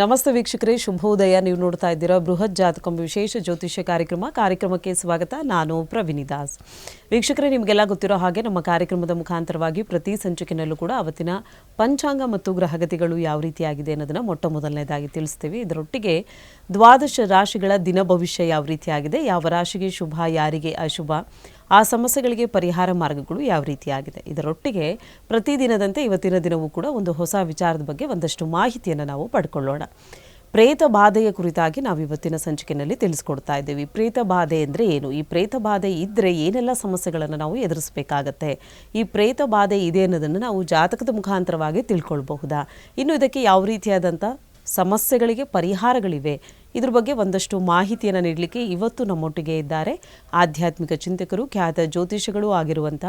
ನಮಸ್ತೆ ವೀಕ್ಷಕರೇ, ಶುಭೋದಯ. ನೀವು ನೋಡ್ತಾ ಇದ್ದೀರಾ ಬೃಹತ್ ಜಾತಕಂ ವಿಶೇಷ ಜ್ಯೋತಿಷ್ಯ ಕಾರ್ಯಕ್ರಮಕ್ಕೆ ಸ್ವಾಗತ. ನಾನು ಪ್ರವೀಣಿ ದಾಸ್. ವೀಕ್ಷಕರೇ, ನಿಮಗೆಲ್ಲ ಗೊತ್ತಿರೋ ಹಾಗೆ ನಮ್ಮ ಕಾರ್ಯಕ್ರಮದ ಮುಖಾಂತರವಾಗಿ ಪ್ರತಿ ಸಂಚಿಕೆಯಲ್ಲೂ ಕೂಡ ಅವತ್ತಿನ ಪಂಚಾಂಗ ಮತ್ತು ಗ್ರಹಗತಿಗಳು ಯಾವ ರೀತಿಯಾಗಿದೆ ಅನ್ನೋದನ್ನು ಮೊದಲನೇದಾಗಿ ತಿಳಿಸ್ತೀವಿ. ಇದರೊಟ್ಟಿಗೆ ದ್ವಾದಶ ರಾಶಿಗಳ ದಿನ ಭವಿಷ್ಯ ಯಾವ ರೀತಿಯಾಗಿದೆ, ಯಾವ ರಾಶಿಗೆ ಶುಭ, ಯಾರಿಗೆ ಅಶುಭ, ಆ ಸಮಸ್ಯೆಗಳಿಗೆ ಪರಿಹಾರ ಮಾರ್ಗಗಳು ಯಾವ ರೀತಿಯಾಗಿದೆ. ಇದರೊಟ್ಟಿಗೆ ಪ್ರತಿದಿನದಂತೆ ಇವತ್ತಿನ ದಿನವೂ ಕೂಡ ಒಂದು ಹೊಸ ವಿಚಾರದ ಬಗ್ಗೆ ಒಂದಷ್ಟು ಮಾಹಿತಿಯನ್ನು ನಾವು ಪಡ್ಕೊಳ್ಳೋಣ. ಪ್ರೇತ ಬಾಧೆಯ ಕುರಿತಾಗಿ ನಾವು ಇವತ್ತಿನ ಸಂಚಿಕೆಯಲ್ಲಿ ತಿಳಿಸ್ಕೊಡ್ತಾ ಇದ್ದೀವಿ. ಪ್ರೇತ ಬಾಧೆ ಅಂದರೆ ಏನು, ಈ ಪ್ರೇತ ಬಾಧೆ ಇದ್ದರೆ ಏನೆಲ್ಲ ಸಮಸ್ಯೆಗಳನ್ನು ನಾವು ಎದುರಿಸಬೇಕಾಗತ್ತೆ, ಈ ಪ್ರೇತ ಬಾಧೆ ಇದೆ ಅನ್ನೋದನ್ನು ನಾವು ಜಾತಕದ ಮುಖಾಂತರವಾಗಿ ತಿಳ್ಕೊಳ್ಬಹುದಾ, ಇನ್ನು ಇದಕ್ಕೆ ಯಾವ ರೀತಿಯಾದಂಥ ಸಮಸ್ಯೆಗಳಿಗೆ ಪರಿಹಾರಗಳಿವೆ, ಇದ್ರ ಬಗ್ಗೆ ಒಂದಷ್ಟು ಮಾಹಿತಿಯನ್ನು ನೀಡಲಿಕ್ಕೆ ಇವತ್ತು ನಮ್ಮೊಟ್ಟಿಗೆ ಇದ್ದಾರೆ ಆಧ್ಯಾತ್ಮಿಕ ಚಿಂತಕರು, ಖ್ಯಾತ ಜ್ಯೋತಿಷಿಗಳು ಆಗಿರುವಂಥ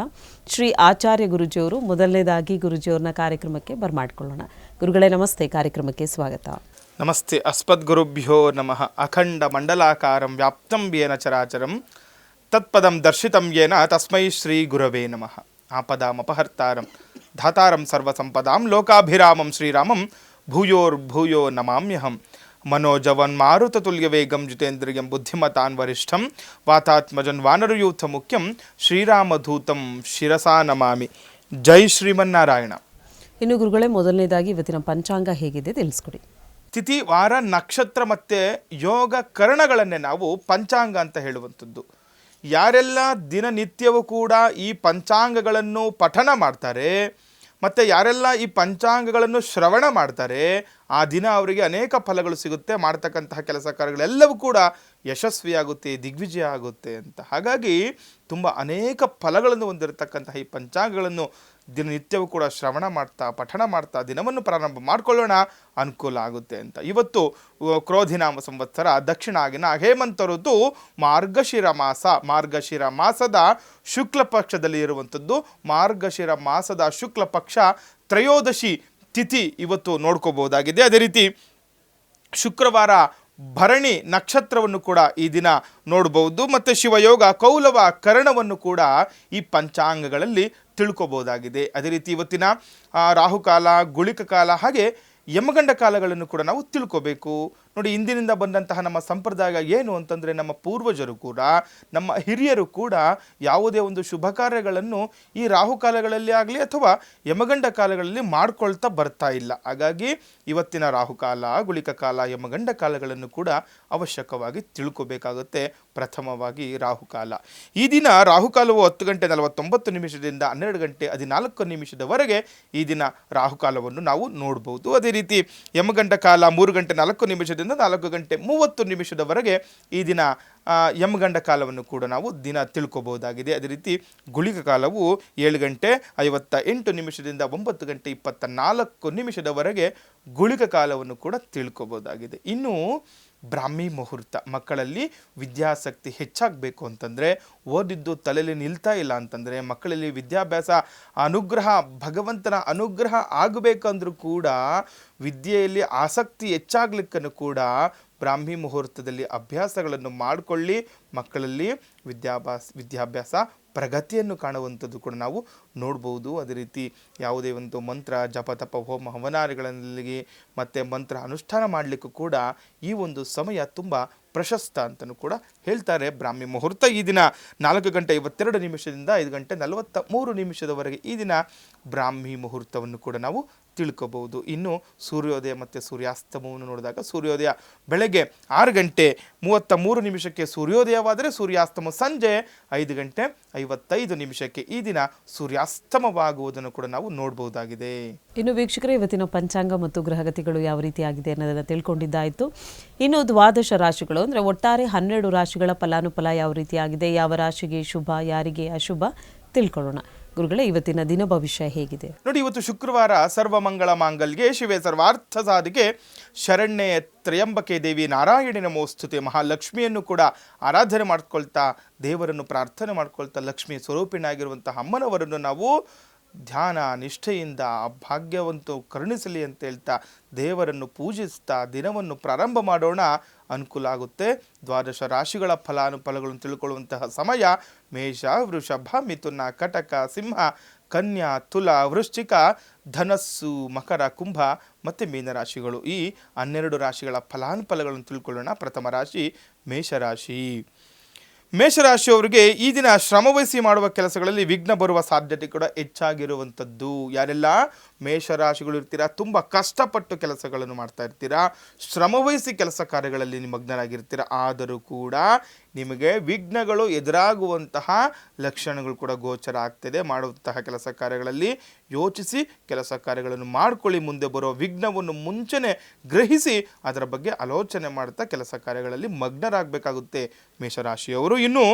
ಶ್ರೀ ಆಚಾರ್ಯ ಗುರೂಜಿಯವರು. ಮೊದಲನೇದಾಗಿ ಗುರೂಜಿಯವ್ರನ್ನ ಕಾರ್ಯಕ್ರಮಕ್ಕೆ ಬರ್ಮಾಡ್ಕೊಳ್ಳೋಣ. ಗುರುಗಳೇ ನಮಸ್ತೆ, ಕಾರ್ಯಕ್ರಮಕ್ಕೆ ಸ್ವಾಗತ. ನಮಸ್ತೆ. ಅಸ್ಮದ್ಗುರುಭ್ಯೋ ನಮಃ. ಅಖಂಡ ಮಂಡಲಾಕಾರಂ ವ್ಯಾಪ್ತಂ ಯೇನ ಚರಾಚರಂ ತತ್ಪದಂ ದರ್ಶಿತಂ ಯೇನ ತಸ್ಮೈ ಶ್ರೀ ಗುರವೇ ನಮಃ. ಆಪದಾಮಪಹರ್ತಾರಂ ಧಾತಾರಂ ಸರ್ವಸಂಪದಾಂ ಲೋಕಾಭಿರಾಮಂ ಶ್ರೀರಾಮಂ ಭೂಯೋರ್ಭೂಯೋ ನಮಾಮ್ಯಹಂ. ಮನೋಜವನ್ ಮಾರುತತುಲ್ಯ ವೇಗಂ ಜಿತೇಂದ್ರಿಯಂ ಬುದ್ಧಿಮತಾನ್ ವರಿಷ್ಠಂ ವಾತಾತ್ಮಜನ್ ವಾನರಯೂಥ ಮುಖ್ಯಂ ಶ್ರೀರಾಮಧೂತಂ ಶಿರಸಾ ನಮಾಮಿ. ಜೈ ಶ್ರೀಮನ್ನಾರಾಯಣ. ಇನ್ನು ಗುರುಗಳೇ, ಮೊದಲನೇದಾಗಿ ಇವತ್ತಿನ ಪಂಚಾಂಗ ಹೇಗಿದೆ ತಿಳಿಸ್ಕೊಡಿ. ತಿಥಿ, ವಾರ, ನಕ್ಷತ್ರ ಮತ್ತು ಯೋಗ ಕರಣಗಳನ್ನೇ ನಾವು ಪಂಚಾಂಗ ಅಂತ ಹೇಳುವಂಥದ್ದು. ಯಾರೆಲ್ಲ ದಿನನಿತ್ಯವೂ ಕೂಡ ಈ ಪಂಚಾಂಗಗಳನ್ನು ಪಠನ ಮಾಡ್ತಾರೆ ಮತ್ತು ಯಾರೆಲ್ಲ ಈ ಪಂಚಾಂಗಗಳನ್ನು ಶ್ರವಣ ಮಾಡ್ತಾರೆ, ಆ ದಿನ ಅವರಿಗೆ ಅನೇಕ ಫಲಗಳು ಸಿಗುತ್ತೆ. ಮಾಡ್ತಕ್ಕಂತಹ ಕೆಲಸ ಕಾರ್ಯಗಳೆಲ್ಲವೂ ಕೂಡ ಯಶಸ್ವಿಯಾಗುತ್ತೆ, ದಿಗ್ವಿಜಯ ಆಗುತ್ತೆ ಅಂತ. ಹಾಗಾಗಿ ತುಂಬ ಅನೇಕ ಫಲಗಳನ್ನು ಹೊಂದಿರತಕ್ಕಂತಹ ಈ ಪಂಚಾಂಗಗಳನ್ನು ದಿನನಿತ್ಯವೂ ಕೂಡ ಶ್ರವಣ ಮಾಡ್ತಾ ಪಠಣ ಮಾಡ್ತಾ ದಿನವನ್ನು ಪ್ರಾರಂಭ ಮಾಡಿಕೊಳ್ಳೋಣ, ಅನುಕೂಲ ಆಗುತ್ತೆ ಅಂತ. ಇವತ್ತು ಕ್ರೋಧಿನಾಮ ಸಂವತ್ಸರ, ದಕ್ಷಿಣಾಗಿನ ಹೇಮಂತ ಋತು, ಮಾರ್ಗಶಿರ ಮಾಸ. ಮಾರ್ಗಶಿರ ಮಾಸದ ಶುಕ್ಲ ಪಕ್ಷದಲ್ಲಿ ಇರುವಂಥದ್ದು. ಮಾರ್ಗಶಿರ ಮಾಸದ ಶುಕ್ಲ ಪಕ್ಷ ತ್ರಯೋದಶಿ ತಿಥಿ ಇವತ್ತು ನೋಡ್ಕೋಬಹುದಾಗಿದೆ. ಅದೇ ರೀತಿ ಶುಕ್ರವಾರ ಭರಣಿ ನಕ್ಷತ್ರವನ್ನು ಕೂಡ ಈ ದಿನ ನೋಡಬಹುದು. ಮತ್ತು ಶಿವಯೋಗ ಕೌಲವ ಕರಣವನ್ನು ಕೂಡ ಈ ಪಂಚಾಂಗಗಳಲ್ಲಿ ತಿಳ್ಕೊಬೋದಾಗಿದೆ. ಅದೇ ರೀತಿ ಇವತ್ತಿನ ರಾಹುಕಾಲ, ಗುಳಿಕ ಕಾಲ ಹಾಗೆ ಯಮಗಂಡ ಕಾಲಗಳನ್ನು ಕೂಡ ನಾವು ತಿಳ್ಕೋಬೇಕು. ನೋಡಿ, ಇಂದಿನಿಂದ ಬಂದಂತಹ ನಮ್ಮ ಸಂಪ್ರದಾಯ ಏನು ಅಂತಂದರೆ, ನಮ್ಮ ಪೂರ್ವಜರು ಕೂಡ, ನಮ್ಮ ಹಿರಿಯರು ಕೂಡ ಯಾವುದೇ ಒಂದು ಶುಭ ಕಾರ್ಯಗಳನ್ನು ಈ ರಾಹುಕಾಲಗಳಲ್ಲಿ ಆಗಲಿ ಅಥವಾ ಯಮಗಂಡ ಕಾಲಗಳಲ್ಲಿ ಮಾಡ್ಕೊಳ್ತಾ ಬರ್ತಾ ಇಲ್ಲ. ಹಾಗಾಗಿ ಇವತ್ತಿನ ರಾಹುಕಾಲ, ಗುಳಿಕ ಕಾಲ, ಯಮಗಂಡ ಕಾಲಗಳನ್ನು ಕೂಡ ಅವಶ್ಯಕವಾಗಿ ತಿಳ್ಕೋಬೇಕಾಗುತ್ತೆ. ಪ್ರಥಮವಾಗಿ ರಾಹುಕಾಲ. ಈ ದಿನ ರಾಹುಕಾಲವು 10:49 12:14 ಈ ದಿನ ರಾಹುಕಾಲವನ್ನು ನಾವು ನೋಡ್ಬೋದು. ಅದೇ ರೀತಿ ಯಮಗಂಡ ಕಾಲ 3:04 4:30 ಈ ದಿನ ಯಮಗಂಡ ಕಾಲವನ್ನು ಕೂಡ ನಾವು ದಿನ ತಿಳ್ಕೊಬಹುದಾಗಿದೆ. ಅದೇ ರೀತಿ ಗುಳಿಕ ಕಾಲವು 7:58 9:24 ಗುಳಿಕ ಕಾಲವನ್ನು ಕೂಡ ತಿಳ್ಕೊಬಹುದಾಗಿದೆ. ಇನ್ನು ಬ್ರಾಹ್ಮಿ ಮುಹೂರ್ತ. ಮಕ್ಕಳಲ್ಲಿ ವಿದ್ಯಾಸಕ್ತಿ ಹೆಚ್ಚಾಗಬೇಕು ಅಂತಂದರೆ, ಓದಿದ್ದು ತಲೆಯಲ್ಲಿ ನಿಲ್ತಾ ಇಲ್ಲ ಅಂತಂದರೆ, ಮಕ್ಕಳಲ್ಲಿ ವಿದ್ಯಾಭ್ಯಾಸ ಅನುಗ್ರಹ, ಭಗವಂತನ ಅನುಗ್ರಹ ಆಗಬೇಕಂದ್ರೂ ಕೂಡ ವಿದ್ಯೆಯಲ್ಲಿ ಆಸಕ್ತಿ ಹೆಚ್ಚಾಗ್ಲಿಕ್ಕೂ ಕೂಡ ಬ್ರಾಹ್ಮಿ ಮುಹೂರ್ತದಲ್ಲಿ ಅಭ್ಯಾಸಗಳನ್ನು ಮಾಡಿಕೊಳ್ಳಿ. ಮಕ್ಕಳಲ್ಲಿ ವಿದ್ಯಾಭ್ಯಾಸ ಪ್ರಗತಿಯನ್ನು ಕಾಣುವಂಥದ್ದು ಕೂಡ ನಾವು ನೋಡ್ಬೋದು. ಅದೇ ರೀತಿ ಯಾವುದೇ ಒಂದು ಮಂತ್ರ ಜಪ ತಪ ಹೋಮ ಹವನಾದಿಗಳಲ್ಲಿ ಮತ್ತು ಮಂತ್ರ ಅನುಷ್ಠಾನ ಮಾಡಲಿಕ್ಕೂ ಕೂಡ ಈ ಒಂದು ಸಮಯ ತುಂಬ ಪ್ರಶಸ್ತ ಅಂತಲೂ ಕೂಡ ಹೇಳ್ತಾರೆ. ಬ್ರಾಹ್ಮಿ ಮುಹೂರ್ತ ಈ ದಿನ 4:52 5:43 ಈ ದಿನ ಬ್ರಾಹ್ಮಿ ಮುಹೂರ್ತವನ್ನು ಕೂಡ ನಾವು ತಿಳ್ಕೋಬಹುದು. ಇನ್ನು ಸೂರ್ಯೋದಯ ಮತ್ತು ಸೂರ್ಯಾಸ್ತಮವನ್ನು ನೋಡಿದಾಗ, ಸೂರ್ಯೋದಯ ಬೆಳಗ್ಗೆ 6:33 ಸೂರ್ಯೋದಯವಾದರೆ, ಸೂರ್ಯಾಸ್ತಮ ಸಂಜೆ 5:55 ಈ ದಿನ ಸೂರ್ಯಾಸ್ತಮವಾಗುವುದನ್ನು ಕೂಡ ನಾವು ನೋಡಬಹುದಾಗಿದೆ. ಇನ್ನು ವೀಕ್ಷಕರೇ, ಇವತ್ತಿನ ಪಂಚಾಂಗ ಮತ್ತು ಗ್ರಹಗತಿಗಳು ಯಾವ ರೀತಿಯಾಗಿದೆ ಅನ್ನೋದನ್ನು ತಿಳ್ಕೊಂಡಿದ್ದಾಯಿತು. ಇನ್ನು ದ್ವಾದಶ ರಾಶಿಗಳು ಅಂದರೆ ಒಟ್ಟಾರೆ 12 ರಾಶಿಗಳ ಫಲಾನುಫಲ ಯಾವ ರೀತಿಯಾಗಿದೆ, ಯಾವ ರಾಶಿಗೆ ಶುಭ, ಯಾರಿಗೆ ಅಶುಭ ತಿಳ್ಕೊಳ್ಳೋಣ. ಗುರುಗಳೇ, ಇವತ್ತಿನ ದಿನ ಭವಿಷ್ಯ ಹೇಗಿದೆ ನೋಡಿ. ಇವತ್ತು ಶುಕ್ರವಾರ, ಸರ್ವಮಂಗಳ ಮಾಂಗಲ್ಯೆ ಶಿವೆ ಸರ್ವಾರ್ಥ ಸಾಧಿಕೆ ಶರಣ್ಯೆ ತ್ರಯಂಬಕೆ ದೇವಿ ನಾರಾಯಣಿ ನಮೋಸ್ತುತೆ. ಮಹಾಲಕ್ಷ್ಮಿಯನ್ನು ಕೂಡ ಆರಾಧನೆ ಮಾಡ್ಕೊಳ್ತಾ, ದೇವರನ್ನು ಪ್ರಾರ್ಥನೆ ಮಾಡ್ಕೊಳ್ತಾ, ಲಕ್ಷ್ಮಿ ಸ್ವರೂಪಿಣಾಗಿರುವಂತಹ ಅಮ್ಮನವರನ್ನು ನಾವು ಧ್ಯಾನ ನಿಷ್ಠೆಯಿಂದ ಭಾಗ್ಯವಂತೂ ಕರುಣಿಸಲಿ ಅಂತ ಹೇಳ್ತಾ ದೇವರನ್ನು ಪೂಜಿಸ್ತಾ ದಿನವನ್ನು ಪ್ರಾರಂಭ ಮಾಡೋಣ, ಅನುಕೂಲ ಆಗುತ್ತೆ. ದ್ವಾದಶ ರಾಶಿಗಳ ಫಲಾನುಫಲಗಳನ್ನು ತಿಳ್ಕೊಳ್ಳುವಂತಹ ಸಮಯ ಮೇಷ, ವೃಷಭ, ಮಿಥುನ, ಕಟಕ, ಸಿಂಹ, ಕನ್ಯಾ, ತುಲ, ವೃಶ್ಚಿಕ, ಧನಸ್ಸು, ಮಕರ, ಕುಂಭ ಮತ್ತು ಮೀನರಾಶಿಗಳು. ಈ 12 ರಾಶಿಗಳ ಫಲಾನುಫಲಗಳನ್ನು ತಿಳ್ಕೊಳ್ಳೋಣ. ಪ್ರಥಮ ರಾಶಿ ಮೇಷರಾಶಿ. ಮೇಷರಾಶಿಯವರಿಗೆ ಈ ದಿನ ಶ್ರಮವಹಿಸಿ ಮಾಡುವ ಕೆಲಸಗಳಲ್ಲಿ ವಿಘ್ನ ಬರುವ ಸಾಧ್ಯತೆ ಕೂಡ ಹೆಚ್ಚಾಗಿರುವಂಥದ್ದು. ಯಾರೆಲ್ಲ ಮೇಷರಾಶಿಗಳು ಇರ್ತೀರಾ, ತುಂಬ ಕಷ್ಟಪಟ್ಟು ಕೆಲಸಗಳನ್ನು ಮಾಡ್ತಾ ಇರ್ತೀರಾ, ಶ್ರಮವಹಿಸಿ ಕೆಲಸ ಕಾರ್ಯಗಳಲ್ಲಿ ನಿಮಗ್ನರಾಗಿರ್ತೀರ. ಆದರೂ ಕೂಡ ನಿಮಗೆ ವಿಘ್ನಗಳು ಎದುರಾಗುವಂತಹ ಲಕ್ಷಣಗಳು ಕೂಡ ಗೋಚರ ಆಗ್ತಿದೆ. ಮಾಡುವಂತಹ ಕೆಲಸ ಕಾರ್ಯಗಳಲ್ಲಿ ಯೋಚಿಸಿ ಕೆಲಸ ಕಾರ್ಯಗಳನ್ನು ಮಾಡಿಕೊಳ್ಳಿ. ಮುಂದೆ ಬರೋ ವಿಘ್ನವನ್ನು ಮುಂಚೆನೆ ಗ್ರಹಿಸಿ ಅದರ ಬಗ್ಗೆ ಆಲೋಚನೆ ಮಾಡ್ತಾ ಕೆಲಸ ಕಾರ್ಯಗಳಲ್ಲಿ ಮಗ್ನರಾಗಬೇಕಾಗುತ್ತೆ ಮೇಷರಾಶಿಯವರು. ಇನ್ನು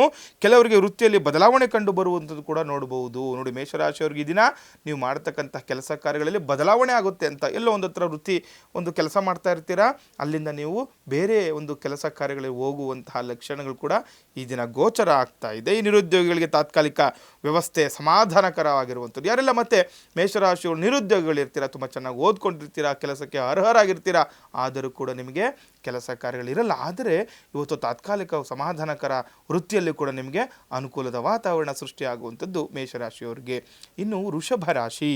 ಕೆಲವರಿಗೆ ವೃತ್ತಿಯಲ್ಲಿ ಬದಲಾವಣೆ ಕಂಡು ಬರುವಂಥದ್ದು ಕೂಡ ನೋಡಬಹುದು. ನೋಡಿ, ಮೇಷರಾಶಿಯವರಿಗೆ ಈ ದಿನ ನೀವು ಮಾಡ್ತಕ್ಕಂಥ ಕೆಲಸ ಕಾರ್ಯಗಳಲ್ಲಿ ಬದಲಾವಣೆ ಆಗುತ್ತೆ ಅಂತ. ಎಲ್ಲೋ ಒಂದು ಹತ್ರ ವೃತ್ತಿ ಒಂದು ಕೆಲಸ ಮಾಡ್ತಾ ಇರ್ತೀರಾ, ಅಲ್ಲಿಂದ ನೀವು ಬೇರೆ ಒಂದು ಕೆಲಸ ಕಾರ್ಯಗಳಿಗೆ ಹೋಗುವಂತಹ ಲಕ್ಷಣಗಳು ಕೂಡ ಈ ದಿನ ಗೋಚರ ಆಗ್ತಾ ಇದೆ. ಈ ನಿರುದ್ಯೋಗಿಗಳಿಗೆ ತಾತ್ಕಾಲಿಕ ವ್ಯವಸ್ಥೆ ಸಮಾಧಾನಕರವಾಗಿರುವಂಥದ್ದು. ಯಾರೆಲ್ಲ ಮತ್ತೆ ಮೇಷರಾಶಿಯವರು ನಿರುದ್ಯೋಗಿಗಳಿರ್ತೀರಾ, ತುಂಬ ಚೆನ್ನಾಗಿ ಓದ್ಕೊಂಡಿರ್ತೀರಾ, ಕೆಲಸಕ್ಕೆ ಅರ್ಹರಾಗಿರ್ತೀರಾ, ಆದರೂ ಕೂಡ ನಿಮಗೆ ಕೆಲಸ ಕಾರ್ಯಗಳಿರಲ್ಲ. ಆದರೆ ಇವತ್ತು ತಾತ್ಕಾಲಿಕ ಸಮಾಧಾನಕರ ವೃತ್ತಿಯಲ್ಲಿ ಕೂಡ ನಿಮಗೆ ಅನುಕೂಲದ ವಾತಾವರಣ ಸೃಷ್ಟಿಯಾಗುವಂಥದ್ದು ಮೇಷರಾಶಿಯವರಿಗೆ. ಇನ್ನು ವೃಷಭ ರಾಶಿ.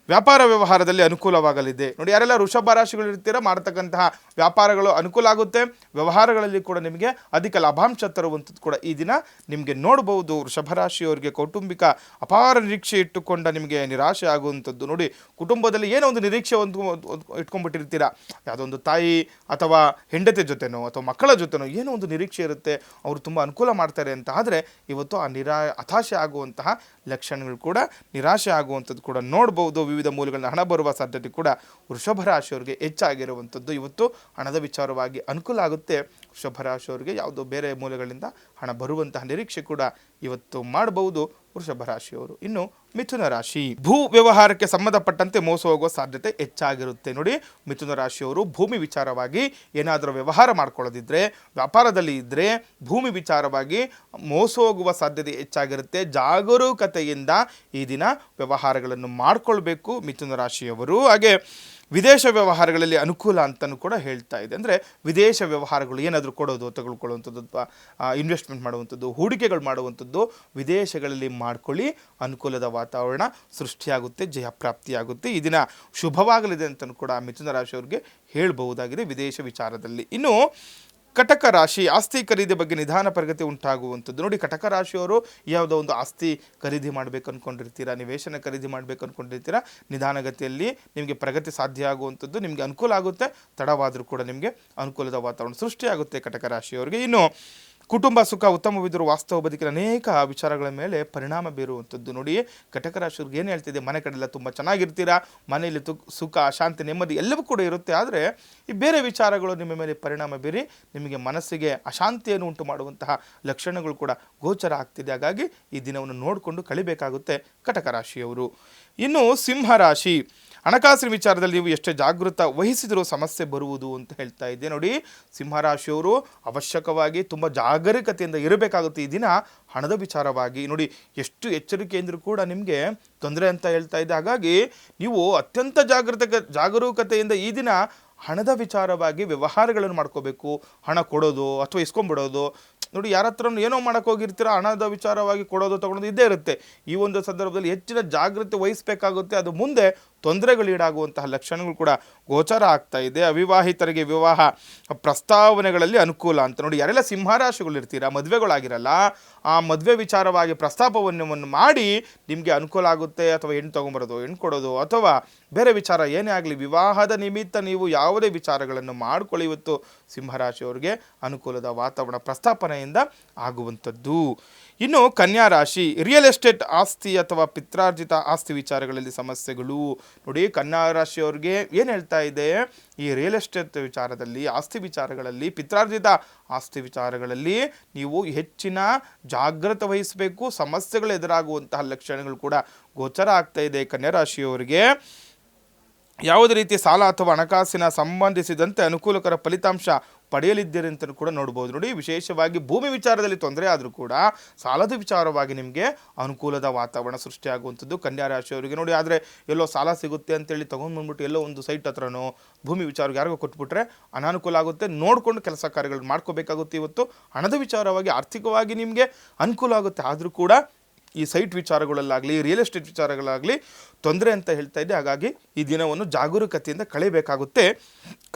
ವ್ಯಾಪಾರ ವ್ಯವಹಾರದಲ್ಲಿ ಅನುಕೂಲವಾಗಲಿದೆ. ನೋಡಿ, ಯಾರೆಲ್ಲ ವೃಷಭ ರಾಶಿಗಳು ಇರ್ತೀರ, ಮಾಡ್ತಕ್ಕಂತಹ ವ್ಯಾಪಾರಗಳು ಅನುಕೂಲ ಆಗುತ್ತೆ. ವ್ಯವಹಾರಗಳಲ್ಲಿ ಕೂಡ ನಿಮಗೆ ಅಧಿಕ ಲಾಭಾಂಶ ತರುವಂಥದ್ದು ಕೂಡ ಈ ದಿನ ನಿಮಗೆ ನೋಡಬಹುದು. ವೃಷಭ ರಾಶಿಯವರಿಗೆ ಕೌಟುಂಬಿಕ ಅಪಾರ ನಿರೀಕ್ಷೆ ಇಟ್ಟುಕೊಂಡ ನಿಮಗೆ ನಿರಾಶೆ ಆಗುವಂಥದ್ದು. ನೋಡಿ, ಕುಟುಂಬದಲ್ಲಿ ಏನೋ ಒಂದು ನಿರೀಕ್ಷೆ ಇಟ್ಕೊಂಡ್ಬಿಟ್ಟಿರ್ತೀರಾ, ಯಾವುದೋ ಒಂದು ತಾಯಿ ಅಥವಾ ಹೆಂಡತಿ ಜೊತೆನೋ ಅಥವಾ ಮಕ್ಕಳ ಜೊತೆನೋ ಏನೋ ಒಂದು ನಿರೀಕ್ಷೆ ಇರುತ್ತೆ, ಅವರು ತುಂಬ ಅನುಕೂಲ ಮಾಡ್ತಾರೆ ಅಂತ. ಆದರೆ ಇವತ್ತು ಆ ಹತಾಶೆ ಆಗುವಂತಹ ಲಕ್ಷಣಗಳು ಕೂಡ, ನಿರಾಶೆ ಆಗುವಂಥದ್ದು ಕೂಡ ನೋಡ್ಬೋದು. ವಿವಿಧ ಮೂಲಗಳಿಂದ ಹಣ ಬರುವ ಸಾಧ್ಯತೆ ಕೂಡ ವೃಷಭ ರಾಶಿಯವರಿಗೆ ಹೆಚ್ಚಾಗಿರುವಂಥದ್ದು. ಇವತ್ತು ಹಣದ ವಿಚಾರವಾಗಿ ಅನುಕೂಲ ಆಗುತ್ತೆ. ವೃಷಭ ರಾಶಿಯವರಿಗೆ ಯಾವುದೋ ಬೇರೆ ಮೂಲಗಳಿಂದ ಹಣ ಬರುವಂತಹ ನಿರೀಕ್ಷೆ ಕೂಡ ಇವತ್ತು ಮಾಡಬಹುದು ವೃಷಭ ರಾಶಿಯವರು. ಇನ್ನು ಮಿಥುನ ರಾಶಿ. ಭೂ ವ್ಯವಹಾರಕ್ಕೆ ಸಂಬಂಧಪಟ್ಟಂತೆ ಮೋಸ ಹೋಗುವ ಸಾಧ್ಯತೆ ಹೆಚ್ಚಾಗಿರುತ್ತೆ. ನೋಡಿ, ಮಿಥುನ ರಾಶಿಯವರು ಭೂಮಿ ವಿಚಾರವಾಗಿ ಏನಾದರೂ ವ್ಯವಹಾರ ಮಾಡ್ಕೊಳ್ಳೋದಿದ್ರೆ, ವ್ಯಾಪಾರದಲ್ಲಿ ಇದ್ದರೆ ಭೂಮಿ ವಿಚಾರವಾಗಿ ಮೋಸ ಹೋಗುವ ಸಾಧ್ಯತೆ ಹೆಚ್ಚಾಗಿರುತ್ತೆ. ಜಾಗರೂಕತೆಯಿಂದ ಈ ದಿನ ವ್ಯವಹಾರಗಳನ್ನು ಮಾಡಿಕೊಳ್ಬೇಕು ಮಿಥುನ ರಾಶಿಯವರು. ಹಾಗೆ ವಿದೇಶ ವ್ಯವಹಾರಗಳಲ್ಲಿ ಅನುಕೂಲ ಅಂತಲೂ ಕೂಡ ಹೇಳ್ತಾ ಇದೆ. ಅಂದರೆ ವಿದೇಶ ವ್ಯವಹಾರಗಳು ಏನಾದರೂ ಕೊಡೋದು, ತೆಗೆದುಕೊಳ್ಳುವಂಥದ್ದು ಅಥವಾ ಇನ್ವೆಸ್ಟ್ಮೆಂಟ್ ಮಾಡುವಂಥದ್ದು, ಹೂಡಿಕೆಗಳು ಮಾಡುವಂಥದ್ದು ವಿದೇಶಗಳಲ್ಲಿ ಮಾಡ್ಕೊಳ್ಳಿ. ಅನುಕೂಲದ ವಾತಾವರಣ ಸೃಷ್ಟಿಯಾಗುತ್ತೆ, ಜಯಪ್ರಾಪ್ತಿಯಾಗುತ್ತೆ. ಈ ದಿನ ಶುಭವಾಗಲಿದೆ ಅಂತಲೂ ಕೂಡ ಮಿಥುನ ರಾಶಿಯವರಿಗೆ ಹೇಳಬಹುದಾಗಿದೆ ವಿದೇಶ ವಿಚಾರದಲ್ಲಿ. ಇನ್ನು ಕಟಕ ರಾಶಿ. ಆಸ್ತಿ ಖರೀದಿ ಬಗ್ಗೆ ನಿಧಾನ ಪ್ರಗತಿ ಉಂಟಾಗುವಂಥದ್ದು. ನೋಡಿ, ಕಟಕ ರಾಶಿಯವರು ಯಾವುದೋ ಒಂದು ಆಸ್ತಿ ಖರೀದಿ ಮಾಡಬೇಕು ಅಂದ್ಕೊಂಡಿರ್ತೀರಾ, ನಿವೇಶನ ಖರೀದಿ ಮಾಡಬೇಕು ಅಂದ್ಕೊಂಡಿರ್ತೀರಾ, ನಿಧಾನಗತಿಯಲ್ಲಿ ನಿಮಗೆ ಪ್ರಗತಿ ಸಾಧ್ಯ ಆಗುವಂಥದ್ದು, ನಿಮಗೆ ಅನುಕೂಲ ಆಗುತ್ತೆ. ತಡವಾದರೂ ಕೂಡ ನಿಮಗೆ ಅನುಕೂಲದ ವಾತಾವರಣ ಸೃಷ್ಟಿಯಾಗುತ್ತೆ ಕಟಕ ರಾಶಿಯವರಿಗೆ. ಇನ್ನು ಕುಟುಂಬ ಸುಖ ಉತ್ತಮವಿದ್ದರೂ ವಾಸ್ತವ ಬದುಕಿನ ಅನೇಕ ವಿಚಾರಗಳ ಮೇಲೆ ಪರಿಣಾಮ ಬೀರುವಂಥದ್ದು. ನೋಡಿ, ಕಟಕ ರಾಶಿಯವ್ರಿಗೆ ಏನು ಹೇಳ್ತಿದೆ, ಮನೆ ಕಡೆಲ್ಲ ತುಂಬ ಚೆನ್ನಾಗಿರ್ತೀರಾ, ಮನೆಯಲ್ಲಿ ಸುಖ ಶಾಂತಿ ನೆಮ್ಮದಿ ಎಲ್ಲವೂ ಕೂಡ ಇರುತ್ತೆ. ಆದರೆ ಈ ಬೇರೆ ವಿಚಾರಗಳು ನಿಮ್ಮ ಮೇಲೆ ಪರಿಣಾಮ ಬೀರಿ ನಿಮಗೆ ಮನಸ್ಸಿಗೆ ಅಶಾಂತಿಯನ್ನು ಉಂಟು ಮಾಡುವಂತಹ ಲಕ್ಷಣಗಳು ಕೂಡ ಗೋಚರ ಆಗ್ತಿದೆ. ಹಾಗಾಗಿ ಈ ದಿನವನ್ನು ನೋಡಿಕೊಂಡು ಕಳಿಬೇಕಾಗುತ್ತೆ ಕಟಕ ರಾಶಿಯವರು. ಇನ್ನು ಸಿಂಹರಾಶಿ. ಹಣಕಾಸಿನ ವಿಚಾರದಲ್ಲಿ ನೀವು ಎಷ್ಟೇ ಜಾಗೃತ ವಹಿಸಿದರೂ ಸಮಸ್ಯೆ ಬರುವುದು ಅಂತ ಹೇಳ್ತಾ ಇದ್ದೆ. ನೋಡಿ, ಸಿಂಹರಾಶಿಯವರು ಅವಶ್ಯಕವಾಗಿ ತುಂಬ ಜಾಗರೂಕತೆಯಿಂದ ಇರಬೇಕಾಗುತ್ತೆ ಈ ದಿನ ಹಣದ ವಿಚಾರವಾಗಿ. ನೋಡಿ, ಎಷ್ಟು ಎಚ್ಚರಿಕೆಯಿಂದರೂ ಕೂಡ ನಿಮಗೆ ತೊಂದರೆ ಅಂತ ಹೇಳ್ತಾ ಇದ್ದೆ. ಹಾಗಾಗಿ ನೀವು ಅತ್ಯಂತ ಜಾಗರೂಕತೆಯಿಂದ ಈ ದಿನ ಹಣದ ವಿಚಾರವಾಗಿ ವ್ಯವಹಾರಗಳನ್ನು ಮಾಡ್ಕೋಬೇಕು. ಹಣ ಕೊಡೋದು ಅಥವಾ ಇಸ್ಕೊಂಡ್ಬಿಡೋದು. ನೋಡಿ, ಯಾರ ಹತ್ರ ಏನೋ ಮಾಡೋಕ್ಕೆ ಹೋಗಿರ್ತೀರ, ಹಣದ ವಿಚಾರವಾಗಿ ಕೊಡೋದು ತಗೊಳೋದು ಇದ್ದೇ ಇರುತ್ತೆ. ಈ ಒಂದು ಸಂದರ್ಭದಲ್ಲಿ ಹೆಚ್ಚಿನ ಜಾಗೃತಿ ವಹಿಸಬೇಕಾಗುತ್ತೆ. ಅದು ಮುಂದೆ ತೊಂದರೆಗಳೀಡಾಗುವಂತಹ ಲಕ್ಷಣಗಳು ಕೂಡ ಗೋಚರ ಆಗ್ತಾ ಇದೆ. ಅವಿವಾಹಿತರಿಗೆ ವಿವಾಹ ಪ್ರಸ್ತಾವನೆಗಳಲ್ಲಿ ಅನುಕೂಲ ಅಂತ. ನೋಡಿ, ಯಾರೆಲ್ಲ ಸಿಂಹರಾಶಿಗಳು ಇರ್ತೀರಾ, ಮದುವೆಗಳಾಗಿರಲ್ಲ, ಆ ಮದುವೆ ವಿಚಾರವಾಗಿ ಪ್ರಸ್ತಾಪವನ್ನು ಮಾಡಿ ನಿಮಗೆ ಅನುಕೂಲ ಆಗುತ್ತೆ. ಅಥವಾ ಹೆಣ್ಣು ತೊಗೊಂಬರೋದು, ಹೆಣ್ಣು ಕೊಡೋದು, ಅಥವಾ ಬೇರೆ ವಿಚಾರ ಏನೇ ಆಗಲಿ, ವಿವಾಹದ ನಿಮಿತ್ತ ನೀವು ಯಾವುದೇ ವಿಚಾರಗಳನ್ನು ಮಾಡ್ಕೊಳ್ಳಿ. ಇವತ್ತು ಸಿಂಹರಾಶಿಯವರಿಗೆ ಅನುಕೂಲದ ವಾತಾವರಣ ಪ್ರಸ್ತಾಪನೆಯಿಂದ ಆಗುವಂಥದ್ದು. ಇನ್ನು ಕನ್ಯಾ ರಾಶಿ. ರಿಯಲ್ ಎಸ್ಟೇಟ್ ಆಸ್ತಿ ಅಥವಾ ಪಿತ್ರಾರ್ಜಿತ ಆಸ್ತಿ ವಿಚಾರಗಳಲ್ಲಿ ಸಮಸ್ಯೆಗಳು. ನೋಡಿ, ಕನ್ಯಾ ರಾಶಿಯವರಿಗೆ ಏನು ಹೇಳ್ತಾ ಇದೆ, ಈ ರಿಯಲ್ ಎಸ್ಟೇಟ್ ವಿಚಾರದಲ್ಲಿ, ಆಸ್ತಿ ವಿಚಾರಗಳಲ್ಲಿ, ಪಿತ್ರಾರ್ಜಿತ ಆಸ್ತಿ ವಿಚಾರಗಳಲ್ಲಿ ನೀವು ಹೆಚ್ಚಿನ ಜಾಗೃತೆ ವಹಿಸಬೇಕು. ಸಮಸ್ಯೆಗಳು ಎದುರಾಗುವಂತಹ ಲಕ್ಷಣಗಳು ಕೂಡ ಗೋಚರ ಆಗ್ತಾ ಇದೆ ಕನ್ಯಾ ರಾಶಿಯವರಿಗೆ. ಯಾವುದೇ ರೀತಿಯ ಸಾಲ ಅಥವಾ ಹಣಕಾಸಿನ ಸಂಬಂಧಿಸಿದಂತೆ ಅನುಕೂಲಕರ ಫಲಿತಾಂಶ ಪಡೆಯಲಿದ್ದೀರಿ ಅಂತ ಕೂಡ ನೋಡ್ಬೋದು. ನೋಡಿ, ವಿಶೇಷವಾಗಿ ಭೂಮಿ ವಿಚಾರದಲ್ಲಿ ತೊಂದರೆ ಆದರೂ ಕೂಡ ಸಾಲದ ವಿಚಾರವಾಗಿ ನಿಮಗೆ ಅನುಕೂಲದ ವಾತಾವರಣ ಸೃಷ್ಟಿಯಾಗುವಂಥದ್ದು ಕನ್ಯಾ ರಾಶಿಯವರಿಗೆ. ನೋಡಿ, ಆದರೆ ಎಲ್ಲೋ ಸಾಲ ಸಿಗುತ್ತೆ ಅಂತೇಳಿ ತೊಗೊಂಡ್ಬಂದ್ಬಿಟ್ಟು ಎಲ್ಲೋ ಒಂದು ಸೈಟ್ ಹತ್ರನೋ ಭೂಮಿ ವಿಚಾರಕ್ಕೆ ಯಾರಿಗೂ ಕೊಟ್ಬಿಟ್ರೆ ಅನಾನುಕೂಲ ಆಗುತ್ತೆ. ನೋಡಿಕೊಂಡು ಕೆಲಸ ಕಾರ್ಯಗಳು ಮಾಡ್ಕೋಬೇಕಾಗುತ್ತೆ. ಇವತ್ತು ಹಣದ ವಿಚಾರವಾಗಿ ಆರ್ಥಿಕವಾಗಿ ನಿಮಗೆ ಅನುಕೂಲ ಆಗುತ್ತೆ. ಆದರೂ ಕೂಡ ಈ ಸೈಟ್ ವಿಚಾರಗಳಲ್ಲಾಗಲಿ ರಿಯಲ್ ಎಸ್ಟೇಟ್ ವಿಚಾರಗಳಾಗಲಿ ತೊಂದರೆ ಅಂತ ಹೇಳ್ತಾ ಇದ್ದೆ. ಹಾಗಾಗಿ ಈ ದಿನವನ್ನು ಜಾಗರೂಕತೆಯಿಂದ ಕಳೆಯಬೇಕಾಗುತ್ತೆ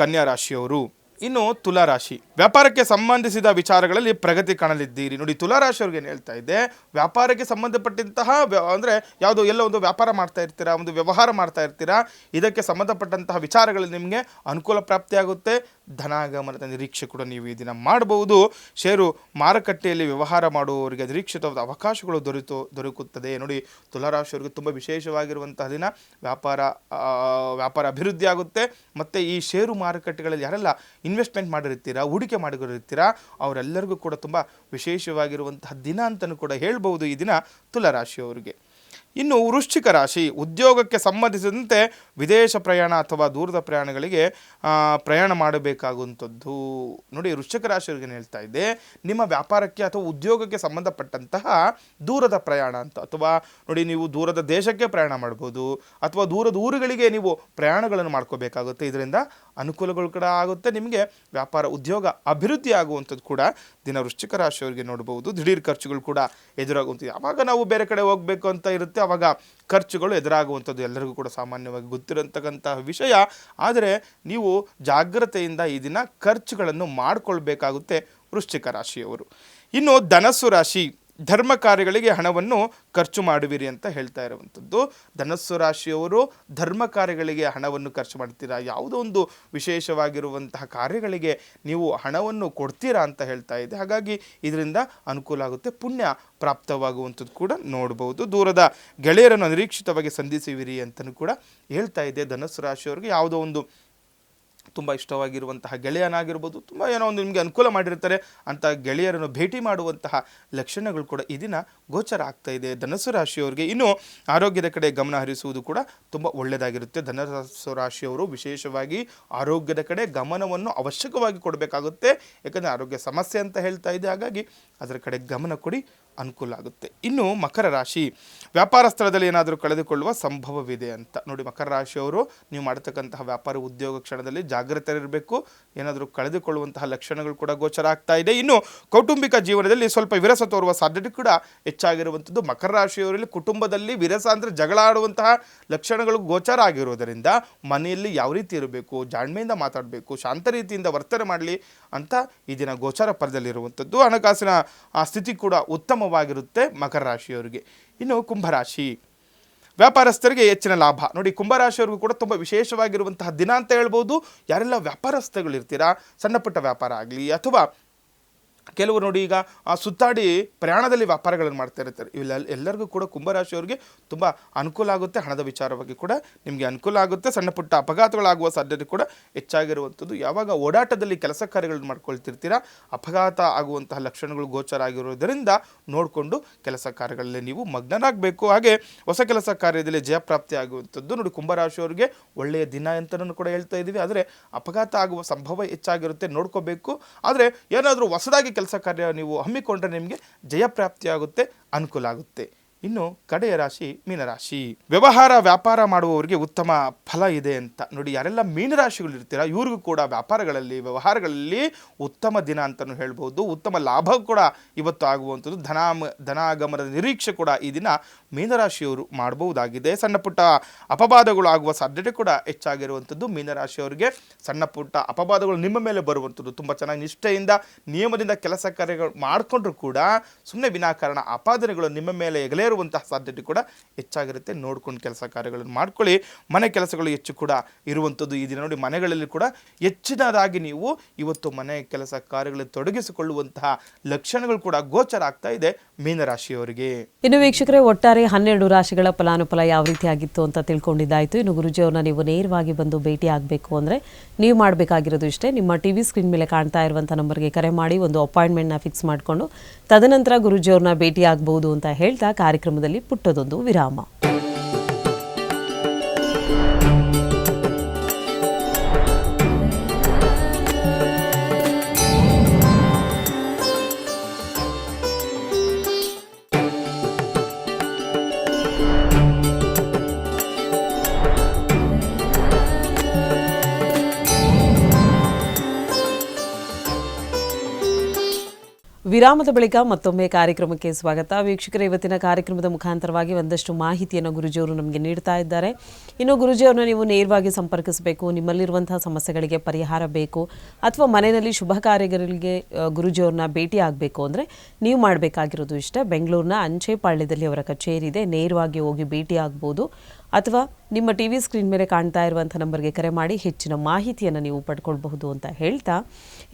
ಕನ್ಯಾ ರಾಶಿಯವರು. ಇನ್ನು ತುಲಾ ರಾಶಿ, ವ್ಯಾಪಾರಕ್ಕೆ ಸಂಬಂಧಿಸಿದ ವಿಚಾರಗಳಲ್ಲಿ ಪ್ರಗತಿ ಕಾಣಲಿದ್ದೀರಿ. ನೋಡಿ, ತುಲಾ ರಾಶಿಯವ್ರಿಗೆ ಏನು ಹೇಳ್ತಾ ಇದ್ದೆ, ವ್ಯಾಪಾರಕ್ಕೆ ಸಂಬಂಧಪಟ್ಟಂತಹ ಅಂದರೆ ಯಾವುದೋ ಎಲ್ಲ ಒಂದು ವ್ಯಾಪಾರ ಮಾಡ್ತಾ ಇರ್ತೀರಾ, ಒಂದು ವ್ಯವಹಾರ ಮಾಡ್ತಾ ಇರ್ತೀರಾ, ಇದಕ್ಕೆ ಸಂಬಂಧಪಟ್ಟಂತಹ ವಿಚಾರಗಳಲ್ಲಿ ನಿಮಗೆ ಅನುಕೂಲ ಪ್ರಾಪ್ತಿಯಾಗುತ್ತೆ. ಧನಾಗಮನದ ನಿರೀಕ್ಷೆ ಕೂಡ ನೀವು ಈ ದಿನ ಮಾಡಬಹುದು. ಷೇರು ಮಾರುಕಟ್ಟೆಯಲ್ಲಿ ವ್ಯವಹಾರ ಮಾಡುವವರಿಗೆ ನಿರೀಕ್ಷಿತವಾದ ಅವಕಾಶಗಳು ದೊರಕುತ್ತದೆ. ನೋಡಿ, ತುಲಾ ರಾಶಿಯವರಿಗೆ ತುಂಬ ವಿಶೇಷವಾಗಿರುವಂತಹ ದಿನ. ವ್ಯಾಪಾರ ಅಭಿವೃದ್ಧಿ ಆಗುತ್ತೆ. ಮತ್ತು ಈ ಷೇರು ಮಾರುಕಟ್ಟೆಗಳಲ್ಲಿ ಯಾರೆಲ್ಲ ಇನ್ವೆಸ್ಟ್ಮೆಂಟ್ ಮಾಡಿರ್ತೀರಾ, ಹೂಡಿಕೆ ಮಾಡಿರ್ತೀರಾ, ಅವರೆಲ್ಲರಿಗೂ ಕೂಡ ತುಂಬ ವಿಶೇಷವಾಗಿರುವಂತಹ ದಿನ ಅಂತಲೂ ಕೂಡ ಹೇಳ್ಬೋದು ಈ ದಿನ ತುಲಾ ರಾಶಿಯವರಿಗೆ. ಇನ್ನು ವೃಶ್ಚಿಕ ರಾಶಿ, ಉದ್ಯೋಗಕ್ಕೆ ಸಂಬಂಧಿಸಿದಂತೆ ವಿದೇಶ ಪ್ರಯಾಣ ಅಥವಾ ದೂರದ ಪ್ರಯಾಣಗಳಿಗೆ ಪ್ರಯಾಣ ಮಾಡಬೇಕಾಗುವಂಥದ್ದು. ನೋಡಿ, ವೃಶ್ಚಿಕ ರಾಶಿಯವರಿಗೆ ಏನು ಹೇಳ್ತಾ ಇದ್ದೆ, ನಿಮ್ಮ ವ್ಯಾಪಾರಕ್ಕೆ ಅಥವಾ ಉದ್ಯೋಗಕ್ಕೆ ಸಂಬಂಧಪಟ್ಟಂತಹ ದೂರದ ಪ್ರಯಾಣ ಅಂತ, ಅಥವಾ ನೋಡಿ ನೀವು ದೂರದ ದೇಶಕ್ಕೆ ಪ್ರಯಾಣ ಮಾಡ್ಬೋದು, ಅಥವಾ ದೂರದ ಊರುಗಳಿಗೆ ನೀವು ಪ್ರಯಾಣಗಳನ್ನು ಮಾಡ್ಕೋಬೇಕಾಗುತ್ತೆ. ಇದರಿಂದ ಅನುಕೂಲಗಳು ಕೂಡ ಆಗುತ್ತೆ. ನಿಮಗೆ ವ್ಯಾಪಾರ ಉದ್ಯೋಗ ಅಭಿವೃದ್ಧಿ ಆಗುವಂಥದ್ದು ಕೂಡ ದಿನ ವೃಶ್ಚಿಕ ರಾಶಿಯವರಿಗೆ ನೋಡ್ಬೋದು. ದಿಢೀರ್ ಖರ್ಚುಗಳು ಕೂಡ ಎದುರಾಗುವಂಥದ್ದು. ಆವಾಗ ನಾವು ಬೇರೆ ಕಡೆ ಹೋಗಬೇಕು ಅಂತ ಇರುತ್ತೆ, ಆವಾಗ ಖರ್ಚುಗಳು ಎದುರಾಗುವಂಥದ್ದು ಎಲ್ಲರಿಗೂ ಕೂಡ ಸಾಮಾನ್ಯವಾಗಿ ಗೊತ್ತಿರತಕ್ಕಂತಹ ವಿಷಯ. ಆದರೆ ನೀವು ಜಾಗ್ರತೆಯಿಂದ ಈ ದಿನ ಖರ್ಚುಗಳನ್ನು ಮಾಡಿಕೊಳ್ಬೇಕಾಗುತ್ತೆ ವೃಶ್ಚಿಕ ರಾಶಿಯವರು. ಇನ್ನು ಧನಸ್ಸು ರಾಶಿ, ಧರ್ಮ ಕಾರ್ಯಗಳಿಗೆ ಹಣವನ್ನು ಖರ್ಚು ಮಾಡುವಿರಿ ಅಂತ ಹೇಳ್ತಾ ಇರುವಂಥದ್ದು. ಧನಸ್ಸು ರಾಶಿಯವರು ಧರ್ಮ ಕಾರ್ಯಗಳಿಗೆ ಹಣವನ್ನು ಖರ್ಚು ಮಾಡ್ತೀರಾ, ಯಾವುದೋ ಒಂದು ವಿಶೇಷವಾಗಿರುವಂತಹ ಕಾರ್ಯಗಳಿಗೆ ನೀವು ಹಣವನ್ನು ಕೊಡ್ತೀರಾ ಅಂತ ಹೇಳ್ತಾ ಇದೆ. ಹಾಗಾಗಿ ಇದರಿಂದ ಅನುಕೂಲ ಆಗುತ್ತೆ, ಪುಣ್ಯ ಪ್ರಾಪ್ತವಾಗುವಂಥದ್ದು ಕೂಡ ನೋಡ್ಬೋದು. ದೂರದ ಗೆಳೆಯರನ್ನು ಅನಿರೀಕ್ಷಿತವಾಗಿ ಸಂಧಿಸುವಿರಿ ಅಂತಲೂ ಕೂಡ ಹೇಳ್ತಾ ಇದೆ. ಧನಸ್ಸು ರಾಶಿಯವರಿಗೆ ಯಾವುದೋ ಒಂದು ತುಂಬ ಇಷ್ಟವಾಗಿರುವಂತಹ ಗೆಳೆಯನಾಗಿರ್ಬೋದು, ತುಂಬ ಏನೋ ಒಂದು ನಿಮಗೆ ಅನುಕೂಲ ಮಾಡಿರ್ತಾರೆ ಅಂತ ಗೆಳೆಯರನ್ನು ಭೇಟಿ ಮಾಡುವಂತಹ ಲಕ್ಷಣಗಳು ಕೂಡ ಈ ದಿನ ಗೋಚರ ಆಗ್ತಾ ಇದೆ ಧನಸ್ಸು ರಾಶಿಯವರಿಗೆ. ಇನ್ನು ಆರೋಗ್ಯದ ಕಡೆ ಗಮನ ಹರಿಸುವುದು ಕೂಡ ತುಂಬ ಒಳ್ಳೆಯದಾಗಿರುತ್ತೆ. ಧನಸ್ಸು ರಾಶಿಯವರು ವಿಶೇಷವಾಗಿ ಆರೋಗ್ಯದ ಕಡೆ ಗಮನವನ್ನು ಅವಶ್ಯಕವಾಗಿ ಕೊಡಬೇಕಾಗುತ್ತೆ. ಯಾಕಂದರೆ ಆರೋಗ್ಯ ಸಮಸ್ಯೆ ಅಂತ ಹೇಳ್ತಾ ಇದೆ. ಹಾಗಾಗಿ ಅದರ ಕಡೆ ಗಮನ ಕೊಡಿ, ಅನುಕೂಲ ಆಗುತ್ತೆ. ಇನ್ನು ಮಕರ ರಾಶಿ, ವ್ಯಾಪಾರ ಸ್ಥಳದಲ್ಲಿ ಏನಾದರೂ ಕಳೆದುಕೊಳ್ಳುವ ಸಂಭವವಿದೆ ಅಂತ. ನೋಡಿ, ಮಕರ ರಾಶಿಯವರು ನೀವು ಮಾಡತಕ್ಕಂತಹ ವ್ಯಾಪಾರ ಉದ್ಯೋಗ ಕ್ಷಣದಲ್ಲಿ ಜಾಗ್ರತೆ ಇರಬೇಕು. ಏನಾದರೂ ಕಳೆದುಕೊಳ್ಳುವಂತಹ ಲಕ್ಷಣಗಳು ಕೂಡ ಗೋಚರ ಆಗ್ತಾ ಇದೆ. ಇನ್ನು ಕೌಟುಂಬಿಕ ಜೀವನದಲ್ಲಿ ಸ್ವಲ್ಪ ವಿರಸ ತೋರುವ ಸಾಧ್ಯತೆ ಕೂಡ ಹೆಚ್ಚಾಗಿರುವಂಥದ್ದು. ಮಕರ ರಾಶಿಯವರಲ್ಲಿ ಕುಟುಂಬದಲ್ಲಿ ವಿರಸ ಅಂದರೆ ಜಗಳ ಆಡುವಂತಹ ಲಕ್ಷಣಗಳು ಗೋಚರ ಆಗಿರೋದರಿಂದ ಮನೆಯಲ್ಲಿ ಯಾವ ರೀತಿ ಇರಬೇಕು, ಜಾಣ್ಮೆಯಿಂದ ಮಾತಾಡಬೇಕು, ಶಾಂತ ರೀತಿಯಿಂದ ವರ್ತನೆ ಮಾಡಲಿ ಅಂತ ಈ ದಿನ ಗೋಚರ ಪರದಲ್ಲಿರುವಂಥದ್ದು. ಹಣಕಾಸಿನ ಸ್ಥಿತಿ ಕೂಡ ಉತ್ತಮವಾಗಿರುತ್ತೆ ಮಕರ ರಾಶಿಯವರಿಗೆ. ಇನ್ನು ಕುಂಭರಾಶಿ, ವ್ಯಾಪಾರಸ್ಥರಿಗೆ ಹೆಚ್ಚಿನ ಲಾಭ. ನೋಡಿ, ಕುಂಭರಾಶಿಯವರಿಗೂ ಕೂಡ ತುಂಬ ವಿಶೇಷವಾಗಿರುವಂತಹ ದಿನ ಅಂತ ಹೇಳ್ಬೋದು. ಯಾರೆಲ್ಲ ವ್ಯಾಪಾರಸ್ಥಗಳಿರ್ತೀರಾ, ಸಣ್ಣ ಪುಟ್ಟ ವ್ಯಾಪಾರ ಆಗಲಿ ಅಥವಾ ಕೆಲವರು ನೋಡಿ ಈಗ ಸುತ್ತಾಡಿ ಪ್ರಯಾಣದಲ್ಲಿ ವ್ಯಾಪಾರಗಳನ್ನು ಮಾಡ್ತಾ ಇರ್ತಾರೆ, ಎಲ್ಲರಿಗೂ ಕೂಡ ಕುಂಭರಾಶಿಯವರಿಗೆ ತುಂಬ ಅನುಕೂಲ ಆಗುತ್ತೆ. ಹಣದ ವಿಚಾರವಾಗಿ ಕೂಡ ನಿಮಗೆ ಅನುಕೂಲ ಆಗುತ್ತೆ. ಸಣ್ಣ ಪುಟ್ಟ ಅಪಘಾತಗಳಾಗುವ ಸಾಧ್ಯತೆ ಕೂಡ ಹೆಚ್ಚಾಗಿರುವಂಥದ್ದು. ಯಾವಾಗ ಓಡಾಟದಲ್ಲಿ ಕೆಲಸ ಕಾರ್ಯಗಳನ್ನು ಮಾಡ್ಕೊಳ್ತಿರ್ತೀರಾ, ಅಪಘಾತ ಆಗುವಂತಹ ಲಕ್ಷಣಗಳು ಗೋಚರ ಆಗಿರೋದರಿಂದ ನೋಡಿಕೊಂಡು ಕೆಲಸ ಕಾರ್ಯಗಳಲ್ಲಿ ನೀವು ಮಗ್ನರಾಗಬೇಕು. ಹಾಗೆ ಹೊಸ ಕೆಲಸ ಕಾರ್ಯದಲ್ಲಿ ಜಯಪ್ರಾಪ್ತಿ ಆಗುವಂಥದ್ದು. ನೋಡಿ, ಕುಂಭರಾಶಿಯವರಿಗೆ ಒಳ್ಳೆಯ ದಿನ ಅಂತಲೂ ಕೂಡ ಹೇಳ್ತಾ ಇದ್ದೀವಿ. ಆದರೆ ಅಪಘಾತ ಆಗುವ ಸಂಭವ ಹೆಚ್ಚಾಗಿರುತ್ತೆ, ನೋಡ್ಕೋಬೇಕು. ಆದರೆ ಏನಾದರೂ ಹೊಸದಾಗಿ ಕೆಲಸ ಕಾರ್ಯ ನೀವು ಹಮ್ಮಿಕೊಂಡ್ರೆ ನಿಮಗೆ ಜಯಪ್ರಾಪ್ತಿಯಾಗುತ್ತೆ, ಅನುಕೂಲ ಆಗುತ್ತೆ. ಇನ್ನು ಕಡೆಯ ರಾಶಿ ಮೀನರಾಶಿ, ವ್ಯವಹಾರ ವ್ಯಾಪಾರ ಮಾಡುವವರಿಗೆ ಉತ್ತಮ ಫಲ ಇದೆ ಅಂತ. ನೋಡಿ, ಯಾರೆಲ್ಲ ಮೀನರಾಶಿಗಳು ಇರ್ತೀರಾ ಇವ್ರಿಗೂ ಕೂಡ ವ್ಯಾಪಾರಗಳಲ್ಲಿ ವ್ಯವಹಾರಗಳಲ್ಲಿ ಉತ್ತಮ ದಿನ ಅಂತಲೂ ಹೇಳ್ಬೋದು. ಉತ್ತಮ ಲಾಭ ಕೂಡ ಇವತ್ತು ಆಗುವಂಥದ್ದು. ಧನಾಗಮನದ ನಿರೀಕ್ಷೆ ಕೂಡ ಈ ದಿನ ಮೀನರಾಶಿಯವರು ಮಾಡಬಹುದಾಗಿದೆ. ಸಣ್ಣ ಪುಟ್ಟ ಅಪವಾದಗಳು ಆಗುವ ಸಾಧ್ಯತೆ ಕೂಡ ಹೆಚ್ಚಾಗಿರುವಂಥದ್ದು ಮೀನರಾಶಿಯವರಿಗೆ. ಸಣ್ಣ ಪುಟ್ಟ ಅಪವಾದಗಳು ನಿಮ್ಮ ಮೇಲೆ ಬರುವಂಥದ್ದು. ತುಂಬ ಚೆನ್ನಾಗಿ ನಿಷ್ಠೆಯಿಂದ ನಿಯಮದಿಂದ ಕೆಲಸ ಕಾರ್ಯಗಳು ಮಾಡಿಕೊಂಡ್ರೂ ಕೂಡ ಸುಮ್ಮನೆ ವಿನಾಕಾರಣ ಅಪಾದನೆಗಳು ನಿಮ್ಮ ಮೇಲೆ ಇರುವಂತಹ ಸಾಧ್ಯತೆ ಕೂಡ ಹೆಚ್ಚಾಗಿರುತ್ತೆ. ನೋಡ್ಕೊಂಡು ಕೆಲಸ ಕಾರ್ಯಗಳನ್ನು ಮಾಡ್ಕೊಳ್ಳಿ. ಮನೆ ಕೆಲಸಗಳು ಹೆಚ್ಚು ಕೂಡ ಇರುವಂಥದ್ದು ಈ ದಿನ. ನೋಡಿ, ಮನೆಗಳಲ್ಲಿ ಕೂಡ ಹೆಚ್ಚಿನದಾಗಿ ನೀವು ಇವತ್ತು ಮನೆ ಕೆಲಸ ಕಾರ್ಯಗಳಲ್ಲಿ ತೊಡಗಿಸಿಕೊಳ್ಳುವಂತಹ ಲಕ್ಷಣಗಳು ಕೂಡ ಗೋಚರ ಆಗ್ತಾ ಇದೆ ಮೀನರಾಶಿಯವರಿಗೆ. ಇನ್ನು ವೀಕ್ಷಕರೇ, ಒಟ್ಟಾರೆ 12 ರಾಶಿಗಳ ಫಲಾನುಫಲ ಯಾವ ರೀತಿಯಾಗಿತ್ತು ಅಂತ ತಿಳ್ಕೊಂಡಿದ್ದಾಯಿತು. ಇನ್ನು ಗುರುಜಿಯವ್ರನ್ನ ನೀವು ನೇರವಾಗಿ ಬಂದು ಭೇಟಿ ಆಗಬೇಕು ಅಂದರೆ ನೀವು ಮಾಡಬೇಕಾಗಿರೋದು ಇಷ್ಟೇ. ನಿಮ್ಮ ಟಿವಿ ಸ್ಕ್ರೀನ್ ಮೇಲೆ ಕಾಣ್ತಾ ಇರುವಂಥ ನಂಬರ್ಗೆ ಕರೆ ಮಾಡಿ ಒಂದು ಅಪಾಯಿಂಟ್ಮೆಂಟ್ನ ಫಿಕ್ಸ್ ಮಾಡಿಕೊಂಡು ತದನಂತರ ಗುರುಜಿಯವ್ರನ್ನ ಭೇಟಿ ಆಗಬಹುದು ಅಂತ ಹೇಳ್ತಾ ಕಾರ್ಯಕ್ರಮದಲ್ಲಿ ಪುಟ್ಟದೊಂದು ವಿರಾಮ. ವಿರಾಮದ ಬಳಿಕ ಮತ್ತೊಮ್ಮೆ ಕಾರ್ಯಕ್ರಮಕ್ಕೆ ಸ್ವಾಗತ. ವೀಕ್ಷಕರೇ, ಇವತ್ತಿನ ಕಾರ್ಯಕ್ರಮದ ಮುಖಾಂತರವಾಗಿ ಒಂದಷ್ಟು ಮಾಹಿತಿಯನ್ನು ಗುರೂಜಿಯವರು ನಮಗೆ ನೀಡ್ತಾ ಇದ್ದಾರೆ. ಇನ್ನು ಗುರೂಜಿಯವ್ರನ್ನ ನೀವು ನೇರವಾಗಿ ಸಂಪರ್ಕಿಸಬೇಕು, ನಿಮ್ಮಲ್ಲಿರುವಂತಹ ಸಮಸ್ಯೆಗಳಿಗೆ ಪರಿಹಾರ ಬೇಕು ಅಥವಾ ಮನೆಯಲ್ಲಿ ಶುಭ ಕಾರ್ಯಗಳಿಗೆ ಗುರೂಜಿಯವ್ರನ್ನ ಭೇಟಿ ಆಗಬೇಕು ಅಂದರೆ ನೀವು ಮಾಡಬೇಕಾಗಿರೋದು ಇಷ್ಟೇ. ಬೆಂಗಳೂರಿನ ಅಂಚೆಪಾಳ್ಯದಲ್ಲಿ ಅವರ ಕಚೇರಿ ಇದೆ, ನೇರವಾಗಿ ಹೋಗಿ ಭೇಟಿ ಆಗ್ಬೋದು. ಅಥವಾ ನಿಮ್ಮ ಟಿ ವಿ ಸ್ಕ್ರೀನ್ ಮೇಲೆ ಕಾಣ್ತಾ ಇರುವಂಥ ನಂಬರ್ಗೆ ಕರೆ ಮಾಡಿ ಹೆಚ್ಚಿನ ಮಾಹಿತಿಯನ್ನು ನೀವು ಪಡ್ಕೊಳ್ಬಹುದು ಅಂತ ಹೇಳ್ತಾ,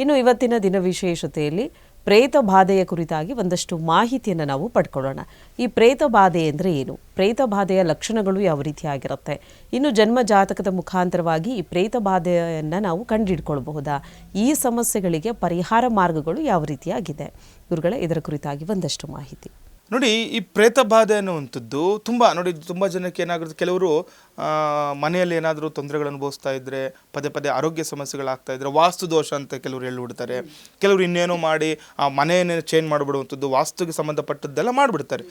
ಇನ್ನು ಇವತ್ತಿನ ದಿನ ವಿಶೇಷತೆಯಲ್ಲಿ ಪ್ರೇತ ಬಾಧೆಯ ಕುರಿತಾಗಿ ಒಂದಷ್ಟು ಮಾಹಿತಿಯನ್ನು ನಾವು ಪಡ್ಕೊಳ್ಳೋಣ. ಈ ಪ್ರೇತ ಬಾಧೆ ಅಂದರೆ ಏನು, ಪ್ರೇತ ಬಾಧೆಯ ಲಕ್ಷಣಗಳು ಯಾವ ರೀತಿಯಾಗಿರುತ್ತೆ, ಇನ್ನು ಜನ್ಮ ಜಾತಕದ ಮುಖಾಂತರವಾಗಿ ಈ ಪ್ರೇತ ಬಾಧೆಯನ್ನು ನಾವು ಕಂಡುಹಿಡ್ಕೊಳ್ಬಹುದಾ, ಈ ಸಮಸ್ಯೆಗಳಿಗೆ ಪರಿಹಾರ ಮಾರ್ಗಗಳು ಯಾವ ರೀತಿಯಾಗಿದೆ ಗುರುಗಳೇ, ಇದರ ಕುರಿತಾಗಿ ಒಂದಷ್ಟು ಮಾಹಿತಿ. ನೋಡಿ, ಈ ಪ್ರೇತ ಬಾಧೆ ಅನ್ನುವಂಥದ್ದು ತುಂಬ ಜನಕ್ಕೆ ಏನಾಗುತ್ತೆ, ಕೆಲವರು ಮನೆಯಲ್ಲಿ ಏನಾದರೂ ತೊಂದರೆಗಳು ಅನುಭವಿಸ್ತಾ ಇದ್ದರೆ, ಪದೇ ಪದೇ ಆರೋಗ್ಯ ಸಮಸ್ಯೆಗಳಾಗ್ತಾ ಇದ್ದರೆ, ವಾಸ್ತು ದೋಷ ಅಂತ ಕೆಲವರು ಹೇಳ್ಬಿಡ್ತಾರೆ. ಕೆಲವರು ಇನ್ನೇನೋ ಮಾಡಿ ಆ ಮನೆಯನ್ನೇ ಚೇಂಜ್ ಮಾಡಿಬಿಡುವಂಥದ್ದು, ವಾಸ್ತುಗೆ ಸಂಬಂಧಪಟ್ಟದ್ದೆಲ್ಲ ಮಾಡಿಬಿಡ್ತಾರೆ.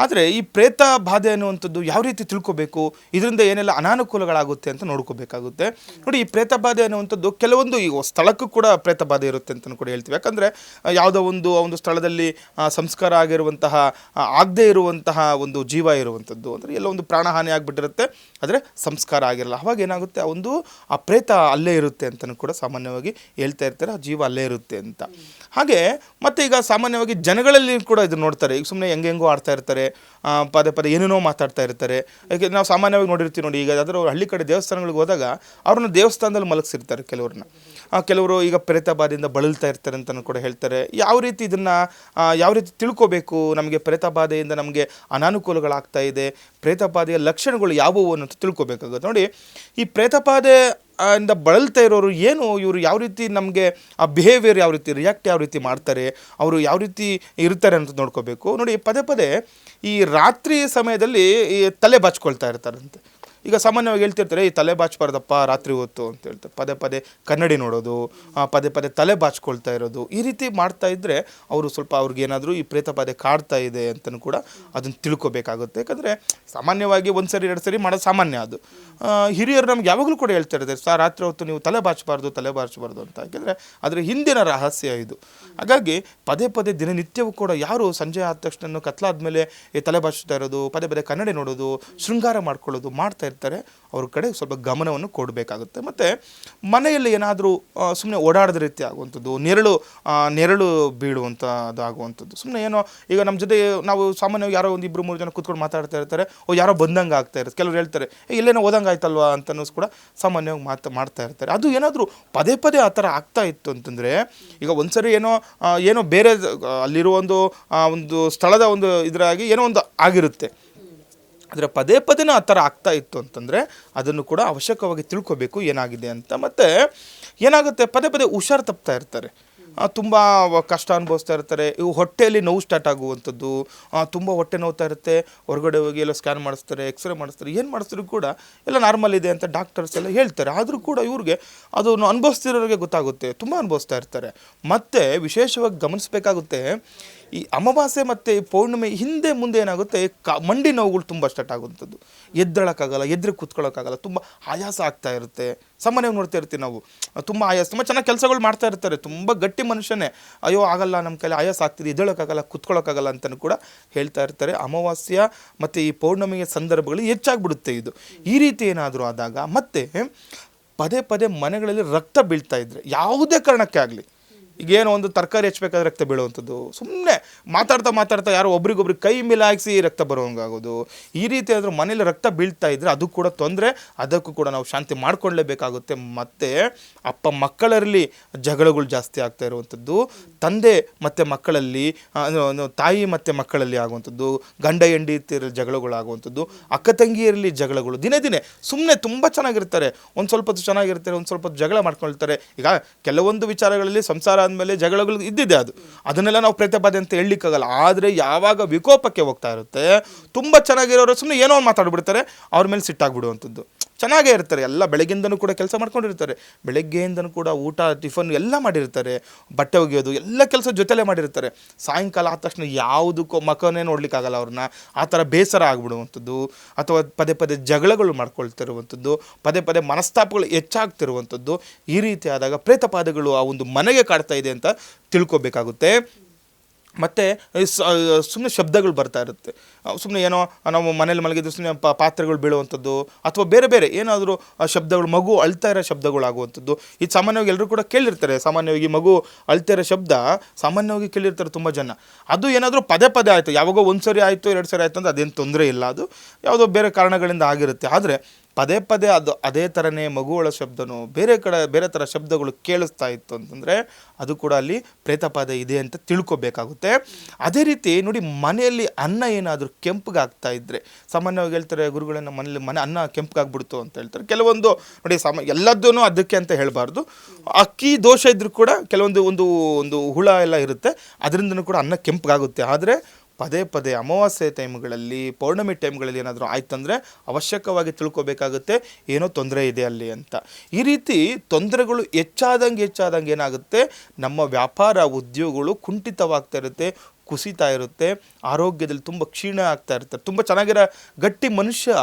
ಆದರೆ ಈ ಪ್ರೇತ ಬಾಧೆ ಅನ್ನುವಂಥದ್ದು ಯಾವ ರೀತಿ ತಿಳ್ಕೊಬೇಕು, ಇದರಿಂದ ಏನೆಲ್ಲ ಅನಾನುಕೂಲಗಳಾಗುತ್ತೆ ಅಂತ ನೋಡ್ಕೋಬೇಕಾಗುತ್ತೆ. ನೋಡಿ, ಈ ಪ್ರೇತ ಬಾಧೆ ಅನ್ನುವಂಥದ್ದು ಕೆಲವೊಂದು ಈ ಸ್ಥಳಕ್ಕೂ ಕೂಡ ಪ್ರೇತ ಬಾಧೆ ಇರುತ್ತೆ ಅಂತ ಕೂಡ ಹೇಳ್ತೀವಿ. ಯಾಕಂದರೆ ಯಾವುದೋ ಒಂದು ಸ್ಥಳದಲ್ಲಿ ಸಂಸ್ಕಾರ ಆಗಿರುವಂತಹ ಆಗದೇ ಇರುವಂತಹ ಒಂದು ಜೀವ ಇರುವಂಥದ್ದು, ಅಂದರೆ ಎಲ್ಲ ಒಂದು ಪ್ರಾಣಹಾನಿ ಆಗಿಬಿಟ್ಟಿರುತ್ತೆ, ಆದರೆ ಸಂಸ್ಕಾರ ಆಗಿರಲ್ಲ. ಅವಾಗ ಏನಾಗುತ್ತೆ, ಆ ಪ್ರೇತ ಅಲ್ಲೇ ಇರುತ್ತೆ ಅಂತಲೂ ಕೂಡ ಸಾಮಾನ್ಯವಾಗಿ ಹೇಳ್ತಾ ಇರ್ತಾರೆ, ಆ ಜೀವ ಅಲ್ಲೇ ಇರುತ್ತೆ ಅಂತ. ಹಾಗೆ ಮತ್ತು ಈಗ ಸಾಮಾನ್ಯವಾಗಿ ಜನಗಳಲ್ಲಿ ಕೂಡ ಇದು ನೋಡ್ತಾರೆ. ಈಗ ಸುಮ್ಮನೆ ಹೆಂಗೆಂಗೋ ಆಡ್ತಾ ಇರ್ತಾರೆ, ಪದೇ ಪದೇ ಏನೇನೋ ಮಾತಾಡ್ತಾ ಇರ್ತಾರೆ. ಯಾಕೆ ನಾವು ಸಾಮಾನ್ಯವಾಗಿ ನೋಡಿರ್ತೀವಿ. ನೋಡಿ, ಈಗ ಯಾವ್ದಾದ್ರು ಹಳ್ಳಿ ಕಡೆ ದೇವಸ್ಥಾನಗಳಿಗೆ ಹೋದಾಗ ಅವ್ರನ್ನ ದೇವಸ್ಥಾನದಲ್ಲಿ ಮಲಗಿಸಿರ್ತಾರೆ ಕೆಲವ್ರನ್ನ. ಕೆಲವರು ಈಗ ಪ್ರೇತ ಬಾಧೆಯಿಂದ ಬಳಲ್ತಾ ಇರ್ತಾರೆ ಅಂತಲೂ ಕೂಡ ಹೇಳ್ತಾರೆ. ಯಾವ ರೀತಿ ಇದನ್ನು ಯಾವ ರೀತಿ ತಿಳ್ಕೋಬೇಕು, ನಮಗೆ ಪ್ರೇತ ಬಾಧೆಯಿಂದ ನಮಗೆ ಅನಾನುಕೂಲಗಳಾಗ್ತಾ ಇದೆ, ಪ್ರೇತ ಬಾಧೆಯ ಲಕ್ಷಣಗಳು ಯಾವುವು ಅನ್ನೋದು ತಿಳ್ಕೊಬೇಕಾಗುತ್ತೆ. ನೋಡಿ, ಈ ಪ್ರೇತ ಬಾಧೆ ಇಂದ ಬಳಲ್ತಾ ಇರೋರು ಇವರು ಯಾವ ರೀತಿ ನಮಗೆ ಆ ಬಿಹೇವಿಯರ್ ಯಾವ ರೀತಿ, ರಿಯಾಕ್ಟ್ ಯಾವ ರೀತಿ ಮಾಡ್ತಾರೆ, ಅವರು ಯಾವ ರೀತಿ ಇರ್ತಾರೆ ಅಂತ ನೋಡ್ಕೋಬೇಕು. ನೋಡಿ, ಪದೇ ಪದೇ ಈ ರಾತ್ರಿ ಸಮಯದಲ್ಲಿ ಈ ತಲೆ ಬಾಚ್ಕೊಳ್ತಾ ಇರ್ತಾರಂತೆ. ಈಗ ಸಾಮಾನ್ಯವಾಗಿ ಹೇಳ್ತಿರ್ತಾರೆ, ಈ ತಲೆ ಬಾಚಬಾರ್ದಪ್ಪ ರಾತ್ರಿ ಹೊತ್ತು ಅಂತ ಹೇಳ್ತಾರೆ. ಪದೇ ಪದೇ ಕನ್ನಡಿ ನೋಡೋದು, ಪದೇ ಪದೇ ತಲೆ ಬಾಚ್ಕೊಳ್ತಾ ಇರೋದು, ಈ ರೀತಿ ಮಾಡ್ತಾ ಇದ್ದರೆ ಅವರು ಸ್ವಲ್ಪ ಅವ್ರಿಗೇನಾದರೂ ಈ ಪ್ರೇತ ಬಾಧೆ ಕಾಡ್ತಾ ಇದೆ ಅಂತಲೂ ಕೂಡ ಅದನ್ನು ತಿಳ್ಕೊಬೇಕಾಗುತ್ತೆ. ಯಾಕಂದರೆ ಸಾಮಾನ್ಯವಾಗಿ ಒಂದು ಸರಿ ಎರಡು ಸರಿ ಮಾಡೋದು ಸಾಮಾನ್ಯ. ಅದು ಹಿರಿಯರು ನಮ್ಗೆ ಯಾವಾಗಲೂ ಕೂಡ ಹೇಳ್ತಾ ಇರ್ತಾರೆ, ರಾತ್ರಿ ಹೊತ್ತು ನೀವು ತಲೆ ಬಾಚಬಾರ್ದು ಅಂತ. ಯಾಕೆಂದರೆ ಅದರ ಹಿಂದಿನ ರಹಸ್ಯ ಇದು. ಹಾಗಾಗಿ ಪದೇ ಪದೇ ದಿನನಿತ್ಯವೂ ಕೂಡ ಯಾರು ಸಂಜೆ ಆದ ತಕ್ಷಣ ಕತ್ಲಾದ್ಮೇಲೆ ತಲೆ ಬಾಚ್ತಾ ಇರೋದು, ಪದೇ ಪದೇ ಕನ್ನಡಿ ನೋಡೋದು, ಶೃಂಗಾರ ಮಾಡ್ಕೊಳ್ಳೋದು ಮಾಡ್ತಾ ಇರ್ತಾರೆ, ಅವ್ರ ಕಡೆ ಸ್ವಲ್ಪ ಗಮನವನ್ನು ಕೊಡಬೇಕಾಗುತ್ತೆ. ಮತ್ತು ಮನೆಯಲ್ಲಿ ಏನಾದರೂ ಸುಮ್ಮನೆ ಓಡಾಡದ ರೀತಿ ಆಗುವಂಥದ್ದು, ನೆರಳು ಬೀಳುವಂಥದ್ದು ಆಗುವಂಥದ್ದು, ಸುಮ್ಮನೆ ಏನೋ ಈಗ ನಮ್ಮ ಜೊತೆ ನಾವು ಸಾಮಾನ್ಯವಾಗಿ ಯಾರೋ ಒಂದು 2-3 ಜನ ಕೂತ್ಕೊಂಡು ಮಾತಾಡ್ತಾ ಇರ್ತಾರೆ, ಯಾರೋ ಬಂದಂಗೆ ಆಗ್ತಾ ಇರುತ್ತೆ. ಕೆಲವರು ಹೇಳ್ತಾರೆ, ಇಲ್ಲೇನೋ ಓದಂಗೆ ಆಯ್ತಲ್ವಾ ಅಂತನೂ ಕೂಡ ಸಾಮಾನ್ಯವಾಗಿ ಮಾಡ್ತಾ ಇರ್ತಾರೆ. ಅದು ಏನಾದರೂ ಪದೇ ಪದೇ ಆ ಥರ ಆಗ್ತಾ ಇತ್ತು ಅಂತಂದರೆ, ಈಗ ಒಂದ್ಸರಿ ಏನೋ ಬೇರೆ ಅಲ್ಲಿರುವ ಒಂದು ಸ್ಥಳದ ಒಂದು ಇದರಾಗಿ ಏನೋ ಒಂದು ಆಗಿರುತ್ತೆ. ಆದರೆ ಪದೇ ಪದೇನೂ ಆ ಥರ ಆಗ್ತಾ ಇತ್ತು ಅಂತಂದರೆ ಅದನ್ನು ಕೂಡ ಅವಶ್ಯಕವಾಗಿ ತಿಳ್ಕೊಬೇಕು ಏನಾಗಿದೆ ಅಂತ. ಮತ್ತು ಏನಾಗುತ್ತೆ, ಪದೇ ಪದೇ ಹುಷಾರು ತಪ್ತಾ ಇರ್ತಾರೆ, ತುಂಬ ಕಷ್ಟ ಅನುಭವಿಸ್ತಾ ಇರ್ತಾರೆ. ಇವು ಹೊಟ್ಟೆಯಲ್ಲಿ ನೋವು ಸ್ಟಾರ್ಟ್ ಆಗುವಂಥದ್ದು, ತುಂಬ ಹೊಟ್ಟೆ ನೋವ್ತಾ ಇರುತ್ತೆ, ಹೊರಗಡೆ ಹೋಗಿ ಎಲ್ಲ ಸ್ಕ್ಯಾನ್ ಮಾಡಿಸ್ತಾರೆ, ಎಕ್ಸ್ರೇ ಮಾಡಿಸ್ತಾರೆ, ಏನು ಮಾಡಿಸಿದ್ರು ಕೂಡ ಎಲ್ಲ ನಾರ್ಮಲ್ ಇದೆ ಅಂತ ಡಾಕ್ಟರ್ಸ್ ಎಲ್ಲ ಹೇಳ್ತಾರೆ. ಆದರೂ ಕೂಡ ಇವ್ರಿಗೆ ಅದು ಅನುಭವಿಸ್ತಿರೋರಿಗೆ ಗೊತ್ತಾಗುತ್ತೆ, ತುಂಬ ಅನುಭವಿಸ್ತಾ ಇರ್ತಾರೆ. ಮತ್ತು ವಿಶೇಷವಾಗಿ ಗಮನಿಸಬೇಕಾಗುತ್ತೆ, ಈ ಅಮಾವಾಸ್ಯೆ ಮತ್ತು ಪೌರ್ಣಿಮೆ ಹಿಂದೆ ಮುಂದೆ ಏನಾಗುತ್ತೆ, ಮಂಡಿ ನೋವುಗಳು ತುಂಬ ಸ್ಟಾರ್ಟ್ ಆಗುವಂಥದ್ದು, ಎದ್ದೇಳೋಕ್ಕಾಗಲ್ಲ, ಎದ್ರೆ ಕೂತ್ಕೊಳ್ಳೋಕ್ಕಾಗಲ್ಲ, ತುಂಬ ಆಯಾಸ ಆಗ್ತಾ ಇರುತ್ತೆ. ಸಾಮಾನ್ಯವಾಗಿ ನೋಡ್ತಾ ಇರ್ತೀವಿ ನಾವು, ತುಂಬ ಆಯಾಸ, ತುಂಬ ಚೆನ್ನಾಗಿ ಕೆಲಸಗಳು ಮಾಡ್ತಾ ಇರ್ತಾರೆ, ತುಂಬ ಗಟ್ಟಿ ಮನುಷ್ಯನೇ, ಅಯ್ಯೋ ಆಗಲ್ಲ, ನಮ್ಮ ಕೈಲಿ ಆಯಾಸ ಆಗ್ತಿದೆ, ಎದ್ದೇಳೋಕ್ಕಾಗಲ್ಲ, ಕೂತ್ಕೊಳ್ಳೋಕ್ಕಾಗಲ್ಲ ಅಂತಲೂ ಕೂಡ ಹೇಳ್ತಾ ಇರ್ತಾರೆ. ಅಮಾವಾಸ್ಯ ಮತ್ತು ಈ ಪೌರ್ಣಿಮೆಯ ಸಂದರ್ಭಗಳು ಹೆಚ್ಚಾಗ್ಬಿಡುತ್ತೆ ಇದು. ಈ ರೀತಿ ಏನಾದರೂ ಆದಾಗ, ಮತ್ತು ಪದೇ ಪದೇ ಮನೆಗಳಲ್ಲಿ ರಕ್ತ ಬೀಳ್ತಾ ಇದ್ದರೆ, ಯಾವುದೇ ಕಾರಣಕ್ಕೆ ಆಗಲಿ, ಈಗೇನೋ ಒಂದು ತರಕಾರಿ ಹೆಚ್ಚಬೇಕಾದ್ರೆ ರಕ್ತ ಬೀಳುವಂಥದ್ದು, ಸುಮ್ಮನೆ ಮಾತಾಡ್ತಾ ಯಾರೋ ಒಬ್ರಿಗೊಬ್ರಿಗೆ ಕೈ ಮಿಲಾಯಿಸಿ ರಕ್ತ ಬರೋಂಗಾಗೋದು, ಈ ರೀತಿ ಆದರೂ ಮನೇಲಿ ರಕ್ತ ಬೀಳ್ತಾ ಇದ್ದರೆ ಅದು ಕೂಡ ತೊಂದರೆ, ಅದಕ್ಕೂ ಕೂಡ ನಾವು ಶಾಂತಿ ಮಾಡ್ಕೊಳ್ಳೇಬೇಕಾಗುತ್ತೆ. ಮತ್ತು ಅಪ್ಪ ಮಕ್ಕಳಲ್ಲಿ ಜಗಳಗಳು ಜಾಸ್ತಿ ಆಗ್ತಾ ಇರುವಂಥದ್ದು, ತಂದೆ ಮತ್ತು ಮಕ್ಕಳಲ್ಲಿ, ತಾಯಿ ಮತ್ತು ಮಕ್ಕಳಲ್ಲಿ ಆಗುವಂಥದ್ದು, ಗಂಡ ಹೆಂಡತಿಯರಲ್ಲಿ ಜಗಳಗಳಾಗುವಂಥದ್ದು, ಅಕ್ಕ ತಂಗಿಯರಲ್ಲಿ ಜಗಳಗಳು, ದಿನೇ ಸುಮ್ಮನೆ ತುಂಬ ಚೆನ್ನಾಗಿರ್ತಾರೆ, ಒಂದು ಸ್ವಲ್ಪ ಹೊತ್ತು ಚೆನ್ನಾಗಿರ್ತಾರೆ, ಒಂದು ಸ್ವಲ್ಪ ಹೊತ್ತು ಜಗಳ ಮಾಡ್ಕೊಳ್ತಾರೆ. ಈಗ ಕೆಲವೊಂದು ವಿಚಾರಗಳಲ್ಲಿ ಸಂಸಾರ ಆದಮೇಲೆ ಜಗಳಗಳು ಇದ್ದಿದೆ, ಅದನ್ನೆಲ್ಲ ನಾವು ಪ್ರೇತ ಬಾಧೆ ಅಂತ ಹೇಳಲಿಕ್ಕಾಗಲ್ಲ. ಆದರೆ ಯಾವಾಗ ವಿಕೋಪಕ್ಕೆ ಹೋಗ್ತಾ ಇರುತ್ತೆ, ತುಂಬ ಚೆನ್ನಾಗಿರೋರು ಸುಮ್ಮನೆ ಏನೋ ಮಾತಾಡ್ಬಿಡ್ತಾರೆ, ಅವ್ರ ಮೇಲೆ ಸಿಟ್ಟಾಗ್ಬಿಡುವಂಥದ್ದು. ಚೆನ್ನಾಗೇ ಇರ್ತಾರೆ, ಎಲ್ಲ ಬೆಳಗ್ಗೆಯಿಂದನೂ ಕೂಡ ಕೆಲಸ ಮಾಡ್ಕೊಂಡಿರ್ತಾರೆ, ಬೆಳಗ್ಗೆಯಿಂದನೂ ಕೂಡ ಊಟ ಟಿಫನ್ ಎಲ್ಲ ಮಾಡಿರ್ತಾರೆ, ಬಟ್ಟೆ ಒಗೆಯೋದು ಎಲ್ಲ ಕೆಲಸ ಜೊತೆಲೇ ಮಾಡಿರ್ತಾರೆ. ಸಾಯಂಕಾಲ ಆದ ತಕ್ಷಣ ಯಾವುದಕ್ಕೂ ಮಕ್ಕನೇ ನೋಡ್ಲಿಕ್ಕಾಗಲ್ಲ ಅವ್ರನ್ನ, ಆ ಥರ ಬೇಸರ ಆಗ್ಬಿಡುವಂಥದ್ದು, ಅಥವಾ ಪದೇ ಪದೇ ಜಗಳಗಳು ಮಾಡ್ಕೊಳ್ತಿರುವಂಥದ್ದು, ಪದೇ ಪದೇ ಮನಸ್ತಾಪಗಳು ಹೆಚ್ಚಾಗ್ತಿರುವಂಥದ್ದು. ಈ ರೀತಿ ಆದಾಗ ಪ್ರೇತಪಾದಗಳು ಆ ಒಂದು ಮನೆಗೆ ಕಾಡ್ತಾ ಇದೆ ಅಂತ ತಿಳ್ಕೊಬೇಕಾಗುತ್ತೆ. ಮತ್ತು ಸುಮ್ಮನೆ ಶಬ್ದಗಳು ಬರ್ತಾ ಇರುತ್ತೆ. ಸುಮ್ಮನೆ ಏನೋ ನಾವು ಮನೇಲಿ ಮಲಗಿದ್ರೆ ಸುಮ್ಮನೆ ಪಾತ್ರೆಗಳು ಬೀಳುವಂಥದ್ದು ಅಥವಾ ಬೇರೆ ಬೇರೆ ಏನಾದರೂ ಶಬ್ದಗಳು, ಮಗು ಅಳ್ತಾ ಇರೋ ಶಬ್ದಗಳಾಗುವಂಥದ್ದು. ಇದು ಸಾಮಾನ್ಯವಾಗಿ ಎಲ್ಲರೂ ಕೂಡ ಕೇಳಿರ್ತಾರೆ. ಸಾಮಾನ್ಯವಾಗಿ ಮಗು ಅಳ್ತಾ ಇರೋ ಶಬ್ದ ಸಾಮಾನ್ಯವಾಗಿ ಕೇಳಿರ್ತಾರೆ ತುಂಬ ಜನ. ಅದು ಏನಾದರೂ ಪದೇ ಪದೇ ಆಯಿತು, ಯಾವಾಗೋ ಒಂದು ಸರಿ ಆಯಿತು 2 ಸರಿ ಆಯಿತು ಅಂದರೆ ಅದೇನು ತೊಂದರೆ ಇಲ್ಲ, ಅದು ಯಾವುದೋ ಬೇರೆ ಕಾರಣಗಳಿಂದ ಆಗಿರುತ್ತೆ. ಆದರೆ ಪದೇ ಪದೇ ಅದು ಅದೇ ಥರನೇ ಮಗುಗಳ ಶಬ್ದನೋ ಬೇರೆ ಥರ ಶಬ್ದಗಳು ಕೇಳಿಸ್ತಾ ಇತ್ತು ಅಂತಂದರೆ ಅದು ಕೂಡ ಅಲ್ಲಿ ಪ್ರೇತಪಾದೆ ಇದೆ ಅಂತ ತಿಳ್ಕೊಬೇಕಾಗುತ್ತೆ. ಅದೇ ರೀತಿ ನೋಡಿ, ಮನೆಯಲ್ಲಿ ಅನ್ನ ಏನಾದರೂ ಕೆಂಪಗಾಗ್ತಾ ಇದ್ದರೆ, ಸಾಮಾನ್ಯವಾಗಿ ಹೇಳ್ತಾರೆ ಗುರುಗಳನ್ನ, ಮನೆ ಅನ್ನ ಕೆಂಪಗಾಗ್ಬಿಡ್ತು ಅಂತ ಹೇಳ್ತಾರೆ. ಕೆಲವೊಂದು ನೋಡಿ ಎಲ್ಲದೂ ಅದಕ್ಕೆ ಅಂತ ಹೇಳಬಾರ್ದು. ಅಕ್ಕಿ ದೋಷ ಇದ್ರೂ ಕೂಡ ಕೆಲವೊಂದು ಒಂದು ಹುಳ ಎಲ್ಲ ಇರುತ್ತೆ, ಅದರಿಂದನೂ ಕೂಡ ಅನ್ನ ಕೆಂಪಗಾಗುತ್ತೆ. ಆದರೆ ಪದೇ ಪದೇ ಅಮಾವಾಸ್ಯೆ ಟೈಮ್ಗಳಲ್ಲಿ, ಪೌರ್ಣಮಿ ಟೈಮ್ಗಳಲ್ಲಿ ಏನಾದರೂ ಆಯ್ತಂದರೆ ಅವಶ್ಯಕವಾಗಿ ತಿಳ್ಕೊಬೇಕಾಗುತ್ತೆ ಏನೋ ತೊಂದರೆ ಇದೆ ಅಲ್ಲಿ ಅಂತ. ಈ ರೀತಿ ತೊಂದರೆಗಳು ಹೆಚ್ಚಾದಂಗೆ ಏನಾಗುತ್ತೆ, ನಮ್ಮ ವ್ಯಾಪಾರ ಉದ್ಯೋಗಗಳು ಕುಂಠಿತವಾಗ್ತಾ ಇರುತ್ತೆ, ಕುಸಿತಾ ಇರುತ್ತೆ, ಆರೋಗ್ಯದಲ್ಲಿ ತುಂಬ ಕ್ಷೀಣ ಆಗ್ತಾ ಇರ್ತಾರೆ. ತುಂಬ ಚೆನ್ನಾಗಿರೋ ಗಟ್ಟಿ ಮನುಷ್ಯ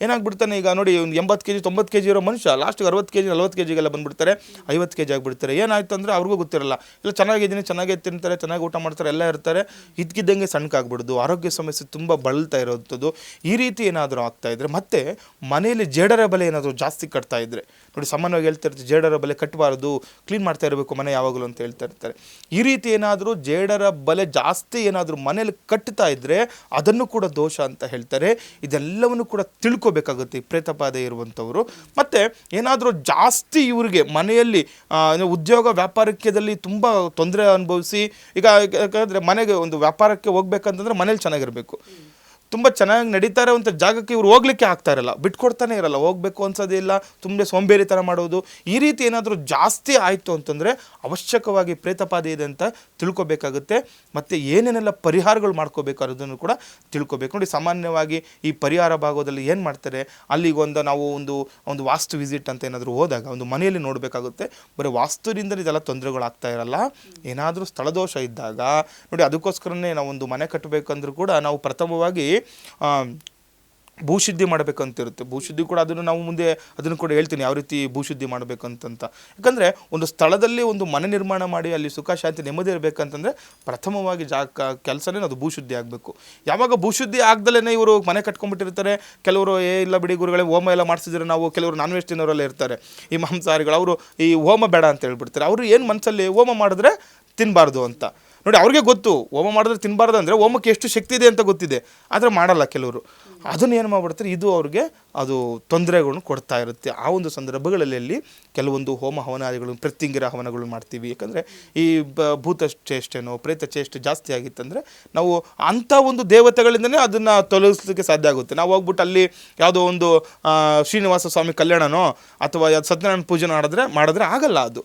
ಏನಾಗ್ಬಿಡ್ತಾನೆ, ಈಗ ನೋಡಿ ಒಂದು 80 kg 90 kg ಇರೋ ಮನುಷ್ಯ ಲಾಸ್ಟಿಗೆ 60 kg 40 kgಗೆಲ್ಲ ಬಂದುಬಿಡ್ತಾರೆ, 50 kg ಆಗಿಬಿಡ್ತಾರೆ. ಏನಾಯ್ತು ಅಂದರೆ ಅವ್ರಿಗೂ ಗೊತ್ತಿರಲ್ಲ. ಇಲ್ಲ ಚೆನ್ನಾಗಿದ್ದೀನಿ, ಚೆನ್ನಾಗೇ ತಿಂತಾರೆ, ಚೆನ್ನಾಗಿ ಊಟ ಮಾಡ್ತಾರೆ, ಎಲ್ಲ ಇರ್ತಾರೆ, ಇದ್ಕಿದ್ದಂಗೆ ಸಣ್ಣಕ್ಕಾಗ್ಬಿಡೋದು, ಆರೋಗ್ಯ ಸಮಸ್ಯೆ ತುಂಬ ಬಳಲ್ತಾ ಇರೋಂಥದ್ದು. ಈ ರೀತಿ ಏನಾದರೂ ಆಗ್ತಾಯಿದ್ರೆ, ಮತ್ತು ಮನೆಯಲ್ಲಿ ಜೇಡರ ಬಲೆ ಏನಾದರೂ ಜಾಸ್ತಿ ಕಟ್ತಾ ಇದ್ದರೆ ನೋಡಿ, ಸಾಮಾನ್ಯವಾಗಿ ಹೇಳ್ತಾ ಇರ್ತಾರೆ ಜೇಡರ ಬಲೆ ಕಟ್ಟಬಾರ್ದು, ಕ್ಲೀನ್ ಮಾಡ್ತಾ ಇರಬೇಕು ಮನೆ ಯಾವಾಗಲೂ ಅಂತ ಹೇಳ್ತಾ ಇರ್ತಾರೆ. ಈ ರೀತಿ ಏನಾದರೂ ಜೇಡರ ಬಲೆ ಜಾಸ್ತಿ ಏನಾದರೂ ಮನೇಲಿ ಕಟ್ತಾ ಇದ್ದರೆ ಅದನ್ನು ಕೂಡ ದೋಷ ಅಂತ ಹೇಳ್ತಾರೆ. ಇದೆಲ್ಲವನ್ನು ಕೂಡ ತಿಳ್ಕೊಬೇಕಾಗುತ್ತೆ ಈ ಪ್ರೇತಪಾದೆ ಇರುವಂಥವ್ರು. ಮತ್ತು ಏನಾದರೂ ಜಾಸ್ತಿ ಇವರಿಗೆ ಮನೆಯಲ್ಲಿ ಉದ್ಯೋಗ ವ್ಯಾಪಾರಕ್ಕೆದಲ್ಲಿ ತುಂಬ ತೊಂದರೆ ಅನುಭವಿಸಿ, ಈಗ ಯಾಕಂದರೆ ಮನೆಗೆ ಒಂದು ವ್ಯಾಪಾರಕ್ಕೆ ಹೋಗ್ಬೇಕಂತಂದ್ರೆ ಮನೇಲಿ ಚೆನ್ನಾಗಿರಬೇಕು, ತುಂಬ ಚೆನ್ನಾಗಿ ನಡೀತಾ ಇರೋವಂಥ ಜಾಗಕ್ಕೆ ಇವ್ರು ಹೋಗ್ಲಿಕ್ಕೆ ಆಗ್ತಾ ಇರಲ್ಲ, ಬಿಟ್ಕೊಡ್ತಾನೆ ಇರಲ್ಲ, ಹೋಗಬೇಕು ಅನ್ಸೋದೇ ಇಲ್ಲ, ತುಂಬ ಸೋಂಬೇರಿ ಥರ ಮಾಡೋದು. ಈ ರೀತಿ ಏನಾದರೂ ಜಾಸ್ತಿ ಆಯಿತು ಅಂತಂದರೆ ಅವಶ್ಯಕವಾಗಿ ಪ್ರೇತಪಾದೆ ಇದೆ ಅಂತ ತಿಳ್ಕೊಬೇಕಾಗುತ್ತೆ. ಮತ್ತು ಏನೇನೆಲ್ಲ ಪರಿಹಾರಗಳು ಮಾಡ್ಕೋಬೇಕು ಅನ್ನೋದನ್ನು ಕೂಡ ತಿಳ್ಕೊಬೇಕು. ನೋಡಿ, ಸಾಮಾನ್ಯವಾಗಿ ಈ ಪರಿಹಾರ ಭಾಗದಲ್ಲಿ ಏನು ಮಾಡ್ತಾರೆ, ಅಲ್ಲಿಗೊಂದು ನಾವು ಒಂದು ವಾಸ್ತು ವಿಸಿಟ್ ಅಂತ ಏನಾದರೂ ಹೋದಾಗ ಒಂದು ಮನೆಯಲ್ಲಿ ನೋಡಬೇಕಾಗುತ್ತೆ. ಬರೀ ವಾಸ್ತುರಿಂದ ಇದೆಲ್ಲ ತೊಂದರೆಗಳಾಗ್ತಾ ಇರಲ್ಲ, ಏನಾದರೂ ಸ್ಥಳದೋಷ ಇದ್ದಾಗ ನೋಡಿ, ಅದಕ್ಕೋಸ್ಕರನೇ ನಾವು ಒಂದು ಮನೆ ಕಟ್ಟಬೇಕಂದ್ರೂ ಕೂಡ ನಾವು ಪ್ರಥಮವಾಗಿ ಭೂಶುದ್ಧಿ ಮಾಡಬೇಕಂತಿರುತ್ತೆ. ಭೂಶುದ್ಧಿ ಕೂಡ ಅದನ್ನು ನಾವು ಮುಂದೆ ಅದನ್ನು ಕೂಡ ಹೇಳ್ತೀನಿ ಯಾವ ರೀತಿ ಭೂಶುದ್ಧಿ ಮಾಡಬೇಕಂತ. ಯಾಕಂದರೆ ಒಂದು ಸ್ಥಳದಲ್ಲಿ ಒಂದು ಮನೆ ನಿರ್ಮಾಣ ಮಾಡಿ ಅಲ್ಲಿ ಸುಖ ಶಾಂತಿ ನೆಮ್ಮದಿ ಇರಬೇಕಂತಂದರೆ ಪ್ರಥಮವಾಗಿ ಕೆಲಸನೇ ಅದು ಭೂಶುದ್ಧಿ ಆಗಬೇಕು. ಯಾವಾಗ ಭೂಶುದ್ಧಿ ಆಗ್ದಲೇ ಇವರು ಮನೆ ಕಟ್ಕೊಂಡ್ಬಿಟ್ಟಿರ್ತಾರೆ, ಕೆಲವರು ಇಲ್ಲ ಬಿಡಿ ಗುರುಗಳೇ ಹೋಮ ಎಲ್ಲ ಮಾಡಿಸಿದ್ರೆ ನಾವು, ಕೆಲವರು ನಾನ್ ವೆಜ್ ತಿನ್ನೋರೆಲ್ಲ ಇರ್ತಾರೆ, ಈ ಮಾಂಸಾಹಾರಿಗಳು, ಅವರು ಈ ಹೋಮ ಬೇಡ ಅಂತ ಹೇಳ್ಬಿಡ್ತಾರೆ. ಅವರು ಏನು ಮನಸ್ಸಲ್ಲಿ ಹೋಮ ಮಾಡಿದ್ರೆ ತಿನ್ನಬಾರ್ದು ಅಂತ ನೋಡಿ, ಅವ್ರಿಗೆ ಗೊತ್ತು ಹೋಮ ಮಾಡಿದ್ರೆ ತಿನ್ನಬಾರ್ದು ಅಂದರೆ ಹೋಮಕ್ಕೆ ಎಷ್ಟು ಶಕ್ತಿ ಇದೆ ಅಂತ ಗೊತ್ತಿದೆ, ಆದರೆ ಮಾಡಲ್ಲ ಕೆಲವರು. ಅದನ್ನು ಏನು ಮಾಡ್ಬಿಡ್ತಾರೆ, ಇದು ಅವ್ರಿಗೆ ಅದು ತೊಂದರೆಗಳನ್ನು ಕೊಡ್ತಾ ಇರುತ್ತೆ. ಆ ಒಂದು ಸಂದರ್ಭಗಳಲ್ಲಿ ಕೆಲವೊಂದು ಹೋಮ ಹವನಾದಿಗಳು, ಪ್ರತ್ಯಂಗಿರ ಹವನಗಳು ಮಾಡ್ತೀವಿ. ಯಾಕಂದರೆ ಈ ಭೂತ ಚೇಷ್ಟೆನೋ ಪ್ರೇತ ಚೇಷ್ಟೆ ಜಾಸ್ತಿ ಆಗಿತ್ತಂದರೆ ನಾವು ಅಂಥ ಒಂದು ದೇವತೆಗಳಿಂದನೇ ಅದನ್ನು ತೊಲಗಿಸ್ಲಿಕ್ಕೆ ಸಾಧ್ಯ ಆಗುತ್ತೆ. ನಾವು ಹೋಗ್ಬಿಟ್ಟು ಅಲ್ಲಿ ಯಾವುದೋ ಒಂದು ಶ್ರೀನಿವಾಸ ಸ್ವಾಮಿ ಕಲ್ಯಾಣನೋ ಅಥವಾ ಸತ್ಯನಾರಾಯಣ ಪೂಜೆ ಮಾಡಿದ್ರೆ ಆಗಲ್ಲ. ಅದು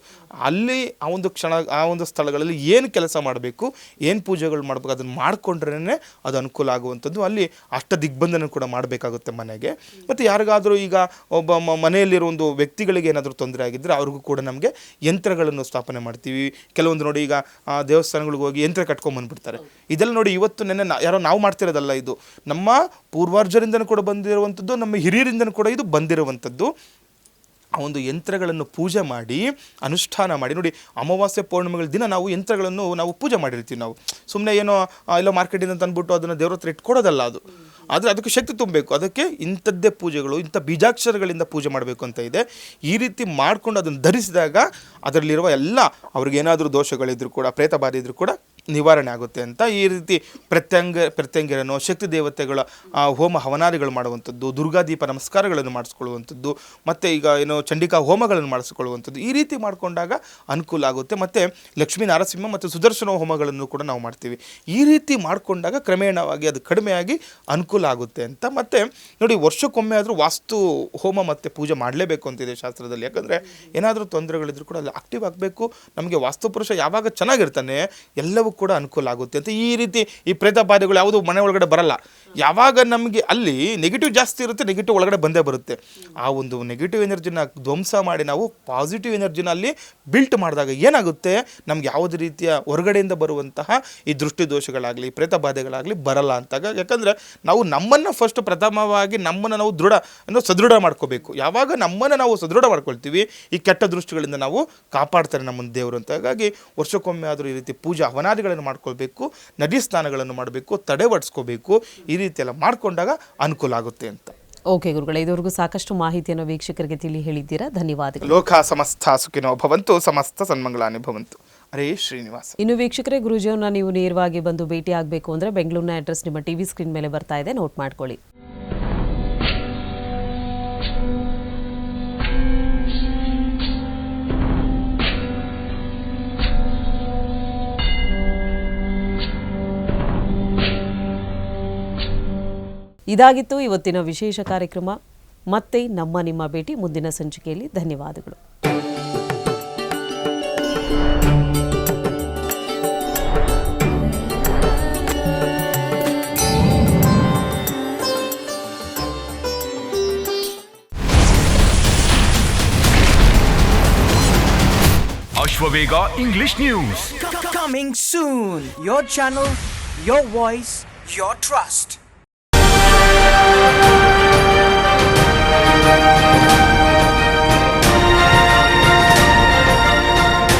ಅಲ್ಲಿ ಆ ಒಂದು ಸ್ಥಳಗಳಲ್ಲಿ ಏನು ಕೆಲಸ ಮಾಡಬೇಕು, ಏನು ಪೂಜೆಗಳು ಮಾಡಬೇಕು, ಅದನ್ನು ಮಾಡಿಕೊಂಡ್ರೇ ಅದು ಅನುಕೂಲ ಆಗುವಂಥದ್ದು. ಅಲ್ಲಿ ಅಷ್ಟ ದಿಗ್ಬಂಧನ ಕೂಡ ಮಾಡಬೇಕಾಗುತ್ತೆ ಮನೆಗೆ. ಮತ್ತು ಯಾರಿಗಾದರೂ ಈಗ ಒಬ್ಬ ಮನೆಯಲ್ಲಿರೋ ಒಂದು ವ್ಯಕ್ತಿಗಳಿಗೆ ಏನಾದರೂ ತೊಂದರೆ ಆಗಿದ್ದರೆ ಅವ್ರಿಗೂ ಕೂಡ ನಮಗೆ ಯಂತ್ರಗಳನ್ನು ಸ್ಥಾಪನೆ ಮಾಡ್ತೀವಿ. ಕೆಲವೊಂದು ನೋಡಿ, ಈಗ ದೇವಸ್ಥಾನಗಳಿಗೆ ಹೋಗಿ ಯಂತ್ರ ಕಟ್ಕೊಂಡ್ಬಂದ್ಬಿಡ್ತಾರೆ. ಇದೆಲ್ಲ ನೋಡಿ, ಇವತ್ತು ನೆನ್ನೆ ಯಾರೋ ನಾವು ಮಾಡ್ತಿರೋದಲ್ಲ, ಇದು ನಮ್ಮ ಪೂರ್ವಾರ್ಜರಿಂದನೂ ಕೂಡ ಬಂದಿರುವಂಥದ್ದು, ನಮ್ಮ ಹಿರಿಯರಿಂದನೂ ಕೂಡ ಇದು ಬಂದಿರುವಂಥದ್ದು. ಆ ಒಂದು ಯಂತ್ರಗಳನ್ನು ಪೂಜೆ ಮಾಡಿ ಅನುಷ್ಠಾನ ಮಾಡಿ ನೋಡಿ, ಅಮಾವಾಸ್ಯೆ ಪೌರ್ಣಿಮೆಗಳ ದಿನ ನಾವು ಯಂತ್ರಗಳನ್ನು ನಾವು ಪೂಜೆ ಮಾಡಿರ್ತೀವಿ. ನಾವು ಸುಮ್ಮನೆ ಏನೋ ಎಲ್ಲ ಮಾರ್ಕೆಟಿಂದ ತಂದುಬಿಟ್ಟು ಅದನ್ನು ದೇವ್ರ ಹತ್ರ ಇಟ್ಕೊಡೋದಲ್ಲ ಅದು. ಆದರೆ ಅದಕ್ಕೆ ಶಕ್ತಿ ತುಂಬಬೇಕು, ಅದಕ್ಕೆ ಇಂಥದ್ದೇ ಪೂಜೆಗಳು, ಇಂಥ ಬೀಜಾಕ್ಷರಗಳಿಂದ ಪೂಜೆ ಮಾಡಬೇಕು ಅಂತ ಇದೆ. ಈ ರೀತಿ ಮಾಡಿಕೊಂಡು ಅದನ್ನು ಧರಿಸಿದಾಗ ಅದರಲ್ಲಿರುವ ಎಲ್ಲ ಅವ್ರಿಗೇನಾದರೂ ದೋಷಗಳಿದ್ರೂ ಕೂಡ, ಪ್ರೇತಬಾಧೆ ಇದ್ರೂ ಕೂಡ ನಿವಾರಣೆ ಆಗುತ್ತೆ ಅಂತ. ಈ ರೀತಿ ಪ್ರತ್ಯಂಗಿರನೋ ಶಕ್ತಿ ದೇವತೆಗಳ ಹೋಮ ಹವನಾದಿಗಳು ಮಾಡುವಂಥದ್ದು, ದುರ್ಗಾದೀಪ ನಮಸ್ಕಾರಗಳನ್ನು ಮಾಡಿಸ್ಕೊಳ್ಳುವಂಥದ್ದು, ಮತ್ತು ಈಗ ಏನೋ ಚಂಡಿಕಾ ಹೋಮಗಳನ್ನು ಮಾಡಿಸ್ಕೊಳ್ಳುವಂಥದ್ದು, ಈ ರೀತಿ ಮಾಡಿಕೊಂಡಾಗ ಅನುಕೂಲ ಆಗುತ್ತೆ. ಮತ್ತು ಲಕ್ಷ್ಮೀ ನರಸಿಂಹ ಮತ್ತು ಸುದರ್ಶನ ಹೋಮಗಳನ್ನು ಕೂಡ ನಾವು ಮಾಡ್ತೀವಿ. ಈ ರೀತಿ ಮಾಡಿಕೊಂಡಾಗ ಕ್ರಮೇಣವಾಗಿ ಅದು ಕಡಿಮೆಯಾಗಿ ಅನುಕೂಲ ಆಗುತ್ತೆ ಅಂತ. ಮತ್ತು ನೋಡಿ, ವರ್ಷಕ್ಕೊಮ್ಮೆ ಆದರೂ ವಾಸ್ತು ಹೋಮ ಮತ್ತು ಪೂಜೆ ಮಾಡಲೇಬೇಕು ಅಂತಿದೆ ಶಾಸ್ತ್ರದಲ್ಲಿ. ಯಾಕಂದರೆ ಏನಾದರೂ ತೊಂದರೆಗಳಿದ್ರೂ ಕೂಡ ಅಲ್ಲಿ ಆಕ್ಟಿವ್ ಆಗಬೇಕು. ನಮಗೆ ವಾಸ್ತುಪುರುಷ ಯಾವಾಗ ಚೆನ್ನಾಗಿರ್ತಾನೆ ಎಲ್ಲವೂ ಕೂಡ ಅನುಕೂಲ ಆಗುತ್ತೆ ಅಂತ. ಈ ರೀತಿ ಈ ಪ್ರೇತಬಾಧೆಗಳು ಯಾವುದು ಮನೆ ಒಳಗಡೆ ಬರಲ್ಲ. ಯಾವಾಗ ನಮಗೆ ಅಲ್ಲಿ ನೆಗೆಟಿವ್ ಜಾಸ್ತಿ ಇರುತ್ತೆ, ನೆಗೆಟಿವ್ ಒಳಗಡೆ ಬಂದೇ ಬರುತ್ತೆ. ಆ ಒಂದು ನೆಗೆಟಿವ್ ಎನರ್ಜಿನ ಧ್ವಂಸ ಮಾಡಿ ನಾವು ಪಾಸಿಟಿವ್ ಎನರ್ಜಿನ ಅಲ್ಲಿ ಬಿಲ್ಟ್ ಮಾಡಿದಾಗ ಏನಾಗುತ್ತೆ, ನಮ್ಗೆ ಯಾವುದೇ ರೀತಿಯ ಹೊರಗಡೆಯಿಂದ ಬರುವಂತಹ ಈ ದೃಷ್ಟಿ ದೋಷಗಳಾಗಲಿ ಪ್ರೇತಬಾಧೆಗಳಾಗಲಿ ಬರಲ್ಲ ಅಂತಾಗ. ಯಾಕಂದರೆ ನಾವು ನಮ್ಮನ್ನು ಫಸ್ಟ್ ಪ್ರಥಮವಾಗಿ ನಮ್ಮನ್ನು ನಾವು ಸದೃಢ ಮಾಡ್ಕೋಬೇಕು. ಯಾವಾಗ ನಮ್ಮನ್ನು ನಾವು ಸದೃಢ ಮಾಡ್ಕೊಳ್ತೀವಿ, ಈ ಕೆಟ್ಟ ದೃಷ್ಟಿಗಳಿಂದ ನಾವು ಕಾಪಾಡ್ತಾರೆ ನಮ್ಮನ್ನು ದೇವರು ಅಂತ. ಹಾಗಾಗಿ ವರ್ಷಕ್ಕೊಮ್ಮೆ ಆದರೂ ಈ ರೀತಿ ಪೂಜಾ ಹವನಾದಿಗಳು ಸಾಧನೆಗಳನ್ನು ಮಾಡ್ಕೊಳ್ಬೇಕು, ನದಿ ಸ್ನಾನಗಳನ್ನು ಮಾಡಬೇಕು, ತಡೆಗಟ್ಟಿಸ್ಕೋಬೇಕು. ಈ ರೀತಿ ಎಲ್ಲ ಮಾಡಿಕೊಂಡಾಗ ಅನುಕೂಲ ಆಗುತ್ತೆ ಅಂತ. ಓಕೆ ಗುರುಗಳೇ, ಇದುವರೆಗೂ ಸಾಕಷ್ಟು ಮಾಹಿತಿಯನ್ನು ವೀಕ್ಷಕರಿಗೆ ತಿಳಿ ಹೇಳಿದ್ದೀರಾ, ಧನ್ಯವಾದಗಳು. ಲೋಕ ಸಮಸ್ತ ಸುಖಿನೋ ಭವಂತು, ಸಮಸ್ತ ಸನ್ಮಂಗಳಾನಿ ಭವಂತು. ಹರೇ ಶ್ರೀನಿವಾಸ. ಇನ್ನು ವೀಕ್ಷಕರೇ, ಗುರೂಜಿಯವರನ್ನ ನೀವು ನೇರವಾಗಿ ಬಂದು ಭೇಟಿ ಆಗಬೇಕು ಅಂದರೆ ಬೆಂಗಳೂರಿನ ಅಡ್ರೆಸ್ ನಿಮ್ಮ ಟಿವಿ ಸ್ಕ್ರೀನ್ ಮೇಲೆ ಬರ್ತಾ ಇದೆ, ನೋಟ್ ಮಾಡ್ಕೊಳ್ಳಿ. ಇದಾಗಿತ್ತು ಇವತ್ತಿನ ವಿಶೇಷ ಕಾರ್ಯಕ್ರಮ. ಮತ್ತೆ ನಿಮ್ಮ ಭೇಟಿ ಮುಂದಿನ ಸಂಚಿಕೆಯಲ್ಲಿ. ಧನ್ಯವಾದಗಳು. Ashwavega English News. Coming soon. Your channel, your voice, your trust.